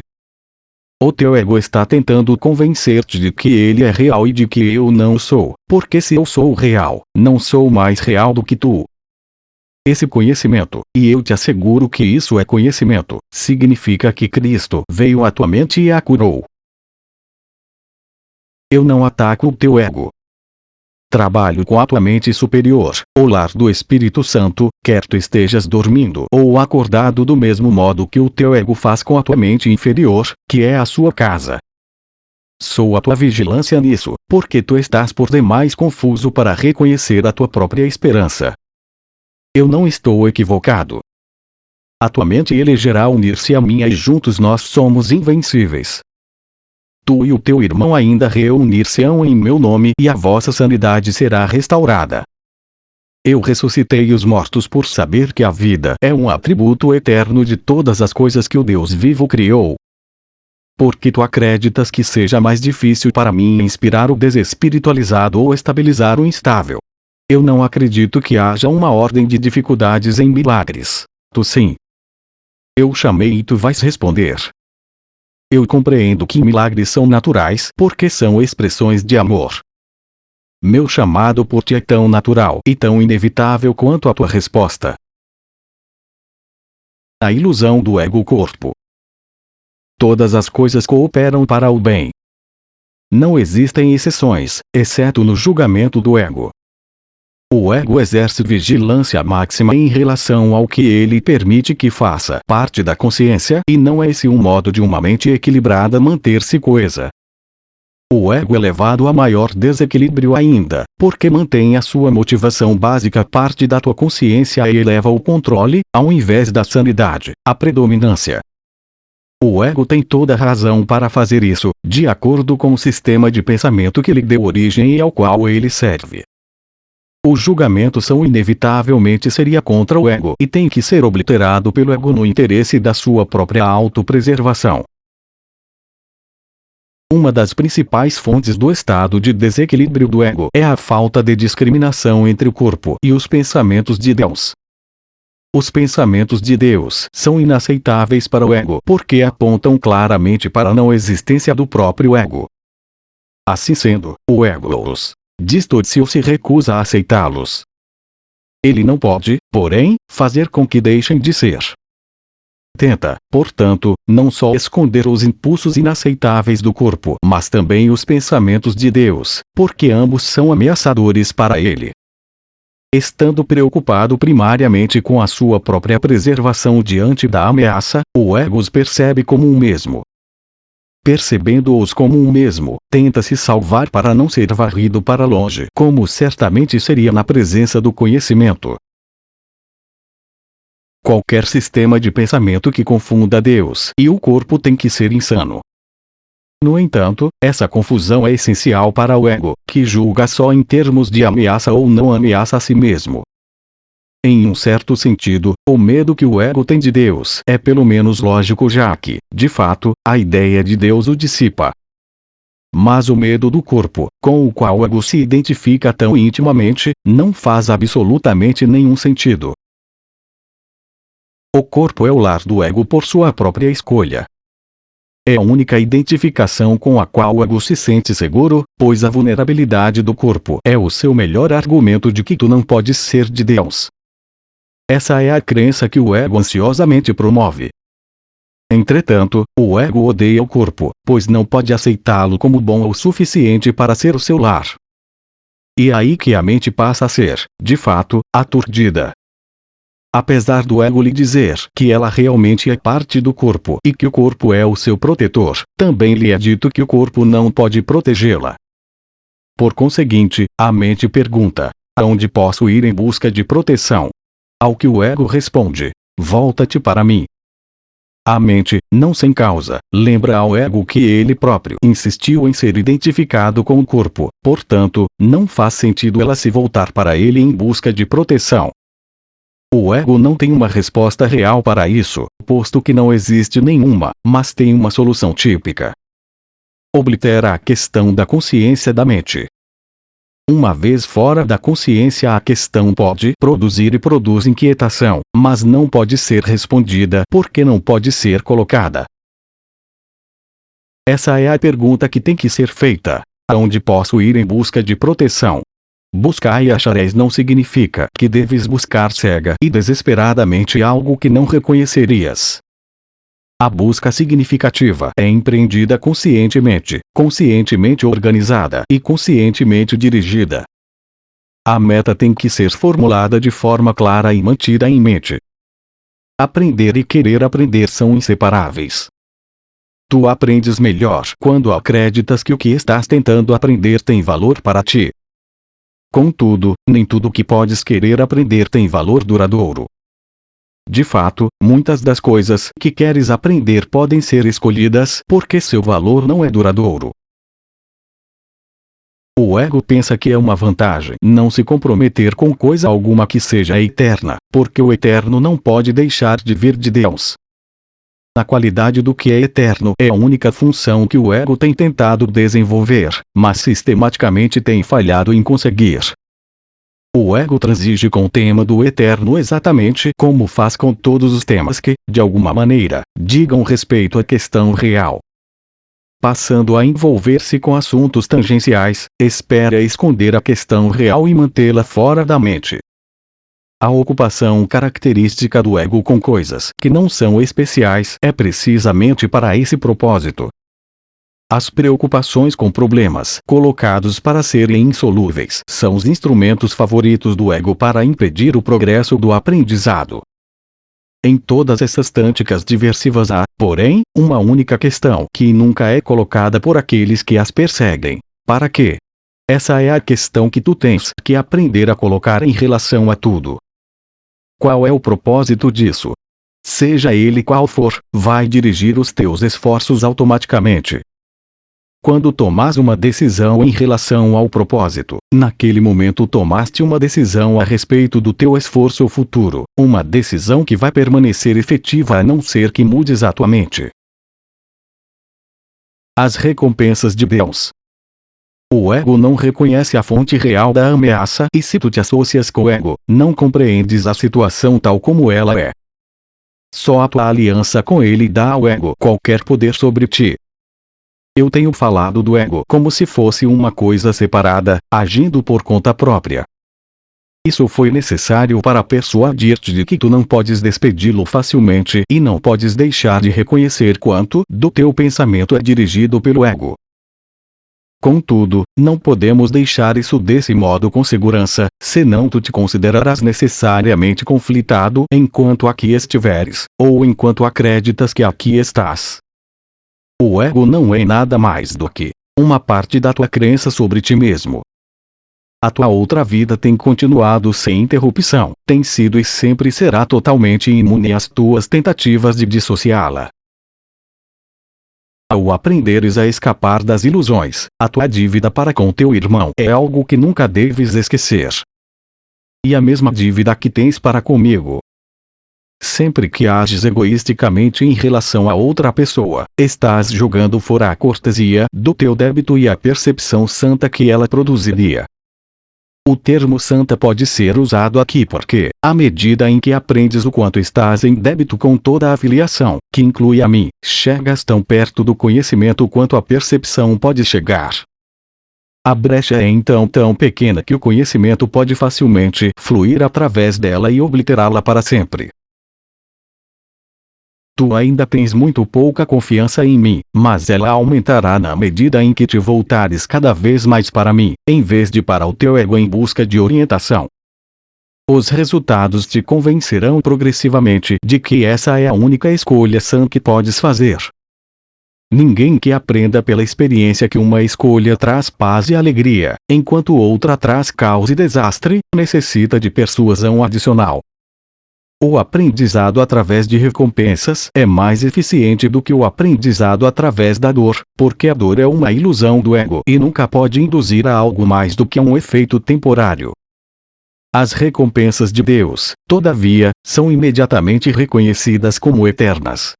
O teu ego está tentando convencer-te de que ele é real e de que eu não sou, porque se eu sou real, não sou mais real do que tu. Esse conhecimento, e eu te asseguro que isso é conhecimento, significa que Cristo veio à tua mente e a curou. Eu não ataco o teu ego. Trabalho com a tua mente superior, o lar do Espírito Santo, quer tu estejas dormindo ou acordado, do mesmo modo que o teu ego faz com a tua mente inferior, que é a sua casa. Sou a tua vigilância nisso, porque tu estás por demais confuso para reconhecer a tua própria esperança. Eu não estou equivocado. A tua mente elegerá unir-se à minha e juntos nós somos invencíveis. Tu e o teu irmão ainda reunir-se-ão em meu nome e a vossa sanidade será restaurada. Eu ressuscitei os mortos por saber que a vida é um atributo eterno de todas as coisas que o Deus vivo criou. Porque tu acreditas que seja mais difícil para mim inspirar o desespiritualizado ou estabilizar o instável? Eu não acredito que haja uma ordem de dificuldades em milagres. Tu sim. Eu chamei e tu vais responder. Eu compreendo que milagres são naturais porque são expressões de amor. Meu chamado por ti é tão natural e tão inevitável quanto a tua resposta. A ilusão do ego-corpo. Todas as coisas cooperam para o bem. Não existem exceções, exceto no julgamento do ego. O ego exerce vigilância máxima em relação ao que ele permite que faça parte da consciência, e não é esse um modo de uma mente equilibrada manter-se coesa. O ego é levado a maior desequilíbrio ainda, porque mantém a sua motivação básica parte da tua consciência e eleva o controle, ao invés da sanidade, a predominância. O ego tem toda a razão para fazer isso, de acordo com o sistema de pensamento que lhe deu origem e ao qual ele serve. Os julgamentos são inevitavelmente seria contra o ego e tem que ser obliterado pelo ego no interesse da sua própria autopreservação. Uma das principais fontes do estado de desequilíbrio do ego é a falta de discriminação entre o corpo e os pensamentos de Deus. Os pensamentos de Deus são inaceitáveis para o ego porque apontam claramente para a não existência do próprio ego. Assim sendo, o ego os distorce ou se recusa a aceitá-los. Ele não pode, porém, fazer com que deixem de ser. Tenta, portanto, não só esconder os impulsos inaceitáveis do corpo, mas também os pensamentos de Deus, porque ambos são ameaçadores para ele. Estando preocupado primariamente com a sua própria preservação diante da ameaça, o ego os percebe como um mesmo. Percebendo-os como um mesmo, tenta se salvar para não ser varrido para longe, como certamente seria na presença do conhecimento. Qualquer sistema de pensamento que confunda Deus e o corpo tem que ser insano. No entanto, essa confusão é essencial para o ego, que julga só em termos de ameaça ou não ameaça a si mesmo. Em um certo sentido, o medo que o ego tem de Deus é pelo menos lógico, já que, de fato, a ideia de Deus o dissipa. Mas o medo do corpo, com o qual o ego se identifica tão intimamente, não faz absolutamente nenhum sentido. O corpo é o lar do ego por sua própria escolha. é a única identificação com a qual o ego se sente seguro, pois a vulnerabilidade do corpo é o seu melhor argumento de que tu não podes ser de Deus. Essa é a crença que o ego ansiosamente promove. Entretanto, o ego odeia o corpo, pois não pode aceitá-lo como bom o suficiente para ser o seu lar. E é aí que a mente passa a ser, de fato, aturdida. Apesar do ego lhe dizer que ela realmente é parte do corpo e que o corpo é o seu protetor, também lhe é dito que o corpo não pode protegê-la. Por conseguinte, a mente pergunta: aonde posso ir em busca de proteção? Ao que o ego responde: volta-te para mim. A mente, não sem causa, lembra ao ego que ele próprio insistiu em ser identificado com o corpo, portanto, não faz sentido ela se voltar para ele em busca de proteção. O ego não tem uma resposta real para isso, posto que não existe nenhuma, mas tem uma solução típica. Oblitera a questão da consciência da mente. Uma vez fora da consciência, a questão pode produzir e produz inquietação, mas não pode ser respondida porque não pode ser colocada. Essa é a pergunta que tem que ser feita: aonde posso ir em busca de proteção? Buscar e achareis não significa que deves buscar cega e desesperadamente algo que não reconhecerias. A busca significativa é empreendida conscientemente, conscientemente organizada e conscientemente dirigida. A meta tem que ser formulada de forma clara e mantida em mente. Aprender e querer aprender são inseparáveis. Tu aprendes melhor quando acreditas que o que estás tentando aprender tem valor para ti. Contudo, nem tudo que podes querer aprender tem valor duradouro. De fato, muitas das coisas que queres aprender podem ser escolhidas porque seu valor não é duradouro. O ego pensa que é uma vantagem não se comprometer com coisa alguma que seja eterna, porque o eterno não pode deixar de vir de Deus. A qualidade do que é eterno é a única função que o ego tem tentado desenvolver, mas sistematicamente tem falhado em conseguir. O ego transige com o tema do eterno exatamente como faz com todos os temas que, de alguma maneira, digam respeito à questão real. Passando a envolver-se com assuntos tangenciais, espera esconder a questão real e mantê-la fora da mente. A ocupação característica do ego com coisas que não são especiais é precisamente para esse propósito. As preocupações com problemas colocados para serem insolúveis são os instrumentos favoritos do ego para impedir o progresso do aprendizado. Em todas essas tânticas diversivas há, porém, uma única questão que nunca é colocada por aqueles que as perseguem: para quê? Essa é a questão que tu tens que aprender a colocar em relação a tudo. Qual é o propósito disso? Seja ele qual for, vai dirigir os teus esforços automaticamente. Quando tomas uma decisão em relação ao propósito, naquele momento tomaste uma decisão a respeito do teu esforço futuro, uma decisão que vai permanecer efetiva a não ser que mudes a tua mente. As recompensas de Deus. O ego não reconhece a fonte real da ameaça e se tu te associas com o ego, não compreendes a situação tal como ela é. Só a tua aliança com ele dá ao ego qualquer poder sobre ti. Eu tenho falado do ego como se fosse uma coisa separada, agindo por conta própria. Isso foi necessário para persuadir-te de que tu não podes despedi-lo facilmente e não podes deixar de reconhecer quanto do teu pensamento é dirigido pelo ego. Contudo, não podemos deixar isso desse modo com segurança, senão tu te considerarás necessariamente conflitado enquanto aqui estiveres, ou enquanto acreditas que aqui estás. O ego não é nada mais do que uma parte da tua crença sobre ti mesmo. A tua outra vida tem continuado sem interrupção, tem sido e sempre será totalmente imune às tuas tentativas de dissociá-la. Ao aprenderes a escapar das ilusões, a tua dívida para com teu irmão é algo que nunca deves esquecer. E a mesma dívida que tens para comigo. Sempre que ages egoisticamente em relação a outra pessoa, estás jogando fora a cortesia do teu débito e a percepção santa que ela produziria. O termo santa pode ser usado aqui porque, à medida em que aprendes o quanto estás em débito com toda a filiação, que inclui a mim, chegas tão perto do conhecimento quanto a percepção pode chegar. A brecha é então tão pequena que o conhecimento pode facilmente fluir através dela e obliterá-la para sempre. Tu ainda tens muito pouca confiança em mim, mas ela aumentará na medida em que te voltares cada vez mais para mim, em vez de para o teu ego em busca de orientação. Os resultados te convencerão progressivamente de que essa é a única escolha sã que podes fazer. Ninguém que aprenda pela experiência que uma escolha traz paz e alegria, enquanto outra traz caos e desastre, necessita de persuasão adicional. O aprendizado através de recompensas é mais eficiente do que o aprendizado através da dor, porque a dor é uma ilusão do ego e nunca pode induzir a algo mais do que a um efeito temporário. As recompensas de Deus, todavia, são imediatamente reconhecidas como eternas.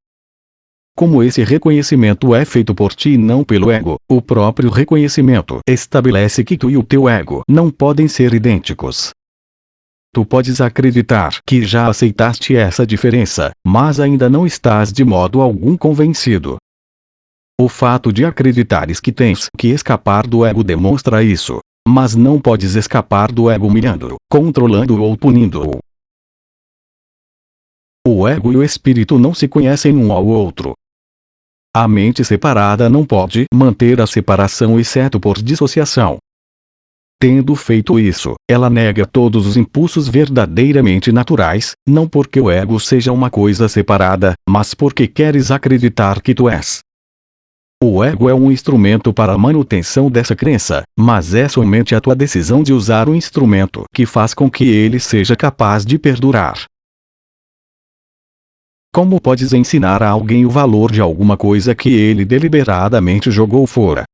Como esse reconhecimento é feito por ti e não pelo ego, o próprio reconhecimento estabelece que tu e o teu ego não podem ser idênticos. Tu podes acreditar que já aceitaste essa diferença, mas ainda não estás de modo algum convencido. O fato de acreditares que tens que escapar do ego demonstra isso, mas não podes escapar do ego humilhando-o, controlando-o ou punindo-o. O ego e o espírito não se conhecem um ao outro. A mente separada não pode manter a separação exceto por dissociação. Tendo feito isso, ela nega todos os impulsos verdadeiramente naturais, não porque o ego seja uma coisa separada, mas porque queres acreditar que tu és. O ego é um instrumento para a manutenção dessa crença, mas é somente a tua decisão de usar o instrumento que faz com que ele seja capaz de perdurar. Como podes ensinar a alguém o valor de alguma coisa que ele deliberadamente jogou fora?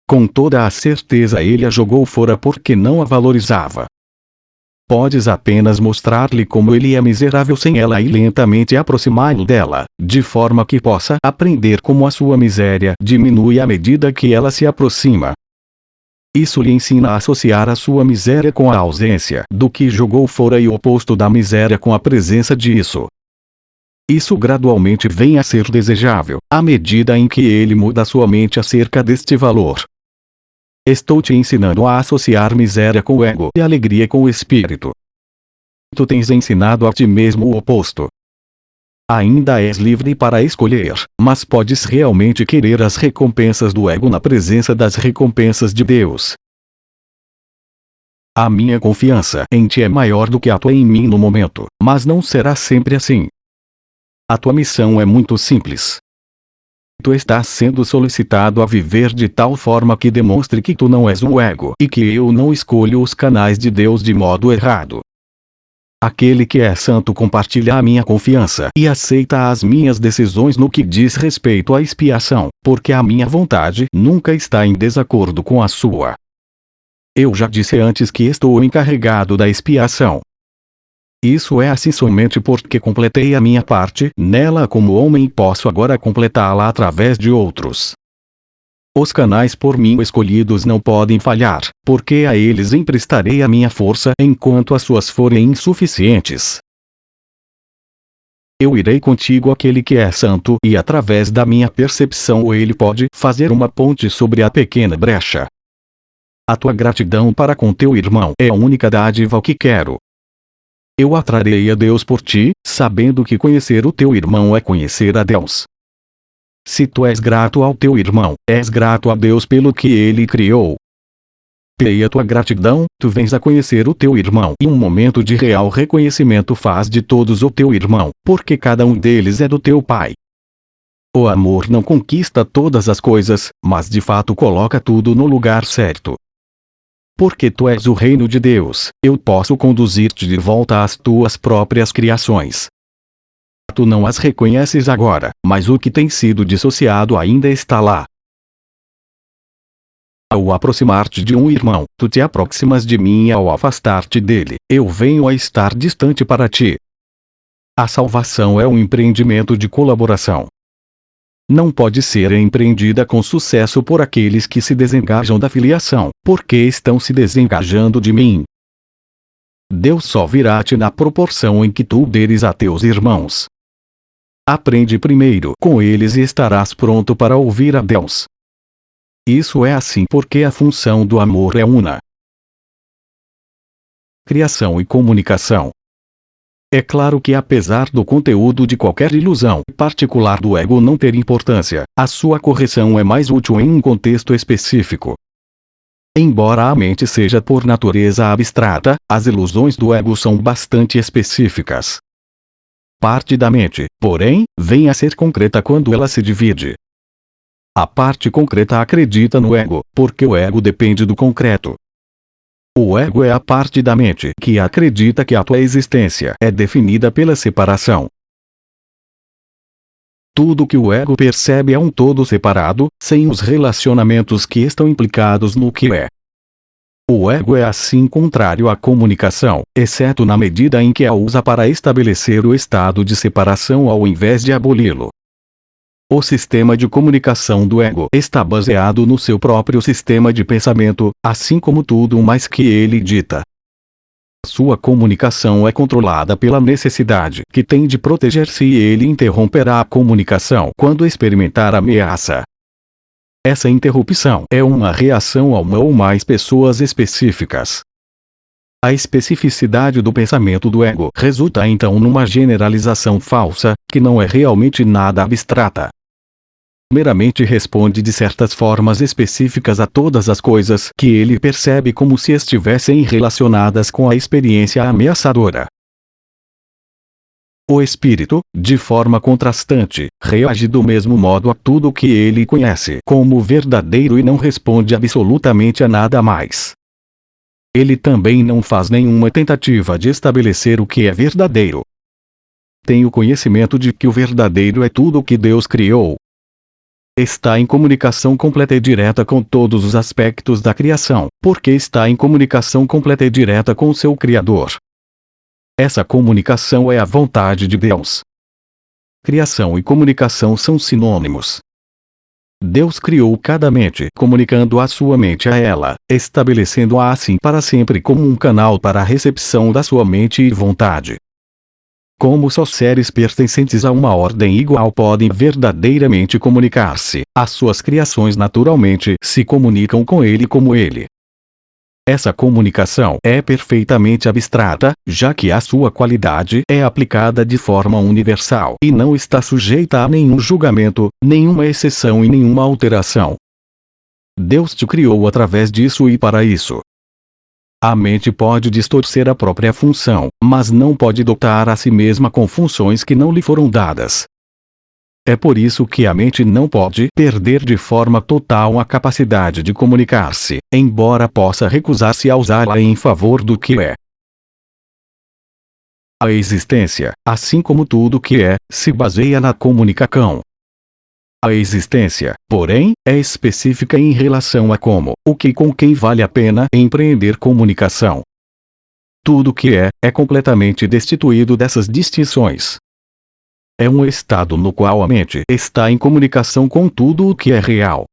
Com toda a certeza ele a jogou fora porque não a valorizava. Podes apenas mostrar-lhe como ele é miserável sem ela e lentamente aproximá-lo dela, de forma que possa aprender como a sua miséria diminui à medida que ela se aproxima. Isso lhe ensina a associar a sua miséria com a ausência do que jogou fora e o oposto da miséria com a presença disso. Isso gradualmente vem a ser desejável, à medida em que ele muda sua mente acerca deste valor. Estou te ensinando a associar miséria com o ego e alegria com o espírito. Tu tens ensinado a ti mesmo o oposto. Ainda és livre para escolher, mas podes realmente querer as recompensas do ego na presença das recompensas de Deus. A minha confiança em ti é maior do que a tua em mim no momento, mas não será sempre assim. A tua missão é muito simples. Tu estás sendo solicitado a viver de tal forma que demonstre que tu não és um ego e que eu não escolho os canais de Deus de modo errado. Aquele que é santo compartilha a minha confiança e aceita as minhas decisões no que diz respeito à expiação, porque a minha vontade nunca está em desacordo com a sua. Eu já disse antes que estou encarregado da expiação. Isso é assim somente porque completei a minha parte nela como homem e posso agora completá-la através de outros. Os canais por mim escolhidos não podem falhar, porque a eles emprestarei a minha força enquanto as suas forem insuficientes. Eu irei contigo aquele que é santo e através da minha percepção ele pode fazer uma ponte sobre a pequena brecha. A tua gratidão para com teu irmão é a única dádiva que quero. Eu atrarei a Deus por ti, sabendo que conhecer o teu irmão é conhecer a Deus. Se tu és grato ao teu irmão, és grato a Deus pelo que ele criou. Pei a tua gratidão, tu vens a conhecer o teu irmão e um momento de real reconhecimento faz de todos o teu irmão, porque cada um deles é do teu pai. O amor não conquista todas as coisas, mas de fato coloca tudo no lugar certo. Porque tu és o reino de Deus, eu posso conduzir-te de volta às tuas próprias criações. Tu não as reconheces agora, mas o que tem sido dissociado ainda está lá. Ao aproximar-te de um irmão, tu te aproximas de mim e ao afastar-te dele, eu venho a estar distante para ti. A salvação é um empreendimento de colaboração. Não pode ser empreendida com sucesso por aqueles que se desengajam da filiação, porque estão se desengajando de mim. Deus só virá-te na proporção em que tu deres a teus irmãos. Aprende primeiro com eles e estarás pronto para ouvir a Deus. Isso é assim porque a função do amor é una. Criação e comunicação. É claro que apesar do conteúdo de qualquer ilusão particular do ego não ter importância, a sua correção é mais útil em um contexto específico. Embora a mente seja por natureza abstrata, as ilusões do ego são bastante específicas. Parte da mente, porém, vem a ser concreta quando ela se divide. A parte concreta acredita no ego, porque o ego depende do concreto. O ego é a parte da mente que acredita que a tua existência é definida pela separação. Tudo que o ego percebe é um todo separado, sem os relacionamentos que estão implicados no que é. O ego é assim contrário à comunicação, exceto na medida em que a usa para estabelecer o estado de separação ao invés de aboli-lo. O sistema de comunicação do ego está baseado no seu próprio sistema de pensamento, assim como tudo mais que ele dita. Sua comunicação é controlada pela necessidade que tem de proteger-se e ele interromperá a comunicação quando experimentar ameaça. Essa interrupção é uma reação a uma ou mais pessoas específicas. A especificidade do pensamento do ego resulta então numa generalização falsa, que não é realmente nada abstrata. Meramente responde de certas formas específicas a todas as coisas que ele percebe como se estivessem relacionadas com a experiência ameaçadora. O espírito, de forma contrastante, reage do mesmo modo a tudo o que ele conhece como verdadeiro e não responde absolutamente a nada mais. Ele também não faz nenhuma tentativa de estabelecer o que é verdadeiro. Tem o conhecimento de que o verdadeiro é tudo o que Deus criou. Está em comunicação completa e direta com todos os aspectos da criação, porque está em comunicação completa e direta com seu Criador. Essa comunicação é a vontade de Deus. Criação e comunicação são sinônimos. Deus criou cada mente, comunicando a sua mente a ela, estabelecendo-a assim para sempre como um canal para a recepção da sua mente e vontade. Como só seres pertencentes a uma ordem igual podem verdadeiramente comunicar-se, as suas criações naturalmente se comunicam com ele como ele. Essa comunicação é perfeitamente abstrata, já que a sua qualidade é aplicada de forma universal e não está sujeita a nenhum julgamento, nenhuma exceção e nenhuma alteração. Deus te criou através disso e para isso. A mente pode distorcer a própria função, mas não pode dotar a si mesma com funções que não lhe foram dadas. É por isso que a mente não pode perder de forma total a capacidade de comunicar-se, embora possa recusar-se a usá-la em favor do que é. A existência, assim como tudo que é, se baseia na comunicação. A existência, porém, é específica em relação a como, o que e com quem vale a pena empreender comunicação. Tudo que é completamente destituído dessas distinções. É um estado no qual a mente está em comunicação com tudo o que é real.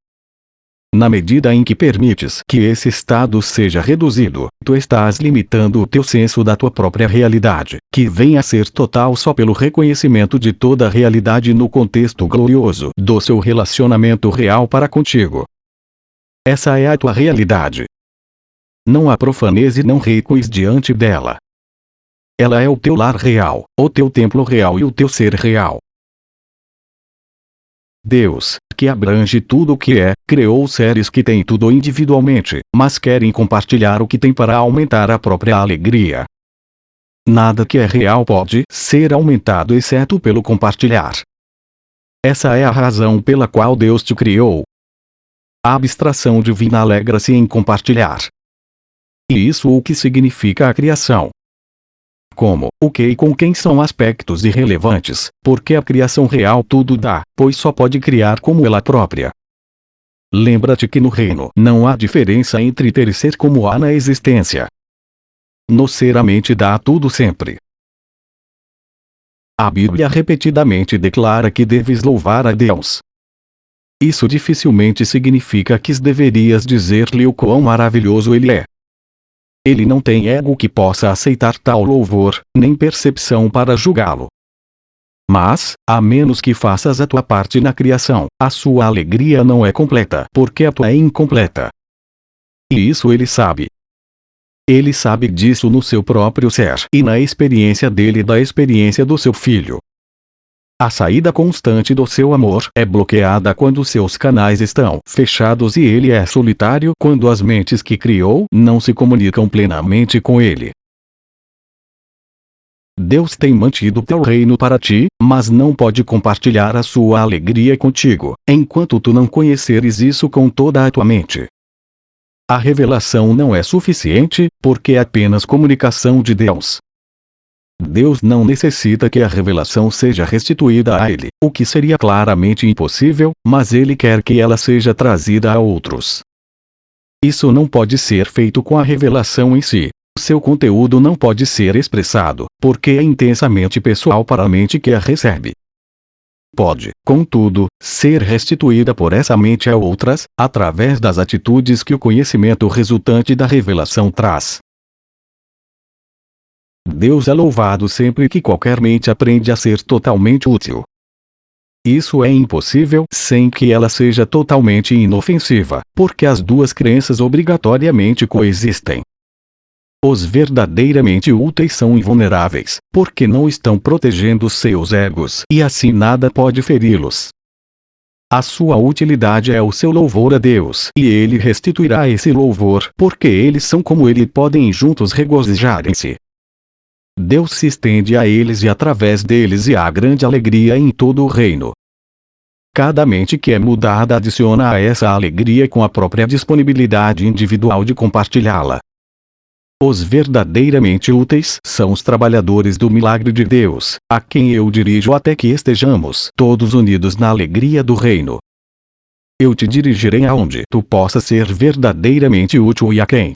Na medida em que permites que esse estado seja reduzido, tu estás limitando o teu senso da tua própria realidade, que vem a ser total só pelo reconhecimento de toda a realidade no contexto glorioso do seu relacionamento real para contigo. Essa é a tua realidade. Não há profanez e não recues diante dela. Ela é o teu lar real, o teu templo real e o teu ser real. Deus, que abrange tudo o que é, criou seres que têm tudo individualmente, mas querem compartilhar o que têm para aumentar a própria alegria. Nada que é real pode ser aumentado exceto pelo compartilhar. Essa é a razão pela qual Deus te criou. A abstração divina alegra-se em compartilhar. E isso o que significa a criação. Como, o que e com quem são aspectos irrelevantes, porque a criação real tudo dá, pois só pode criar como ela própria. Lembra-te que no reino não há diferença entre ter e ser como há na existência. No ser a mente dá tudo sempre. A Bíblia repetidamente declara que deves louvar a Deus. Isso dificilmente significa que deverias dizer-lhe o quão maravilhoso ele é. Ele não tem ego que possa aceitar tal louvor, nem percepção para julgá-lo. Mas, a menos que faças a tua parte na criação, a sua alegria não é completa, porque a tua é incompleta. E isso ele sabe. Ele sabe disso no seu próprio ser e na experiência dele e da experiência do seu filho. A saída constante do seu amor é bloqueada quando seus canais estão fechados e ele é solitário quando as mentes que criou não se comunicam plenamente com ele. Deus tem mantido teu reino para ti, mas não pode compartilhar a sua alegria contigo, enquanto tu não conheceres isso com toda a tua mente. A revelação não é suficiente, porque é apenas comunicação de Deus. Deus não necessita que a revelação seja restituída a ele, o que seria claramente impossível, mas ele quer que ela seja trazida a outros. Isso não pode ser feito com a revelação em si. Seu conteúdo não pode ser expressado, porque é intensamente pessoal para a mente que a recebe. Pode, contudo, ser restituída por essa mente a outras, através das atitudes que o conhecimento resultante da revelação traz. Deus é louvado sempre que qualquer mente aprende a ser totalmente útil. Isso é impossível sem que ela seja totalmente inofensiva, porque as duas crenças obrigatoriamente coexistem. Os verdadeiramente úteis são invulneráveis, porque não estão protegendo seus egos, e assim nada pode feri-los. A sua utilidade é o seu louvor a Deus, e ele restituirá esse louvor, porque eles são como ele e podem juntos regozijarem-se. Deus se estende a eles e através deles e há grande alegria em todo o reino. Cada mente que é mudada adiciona a essa alegria com a própria disponibilidade individual de compartilhá-la. Os verdadeiramente úteis são os trabalhadores do milagre de Deus, a quem eu dirijo até que estejamos todos unidos na alegria do reino. Eu te dirigirei aonde tu possa ser verdadeiramente útil e a quem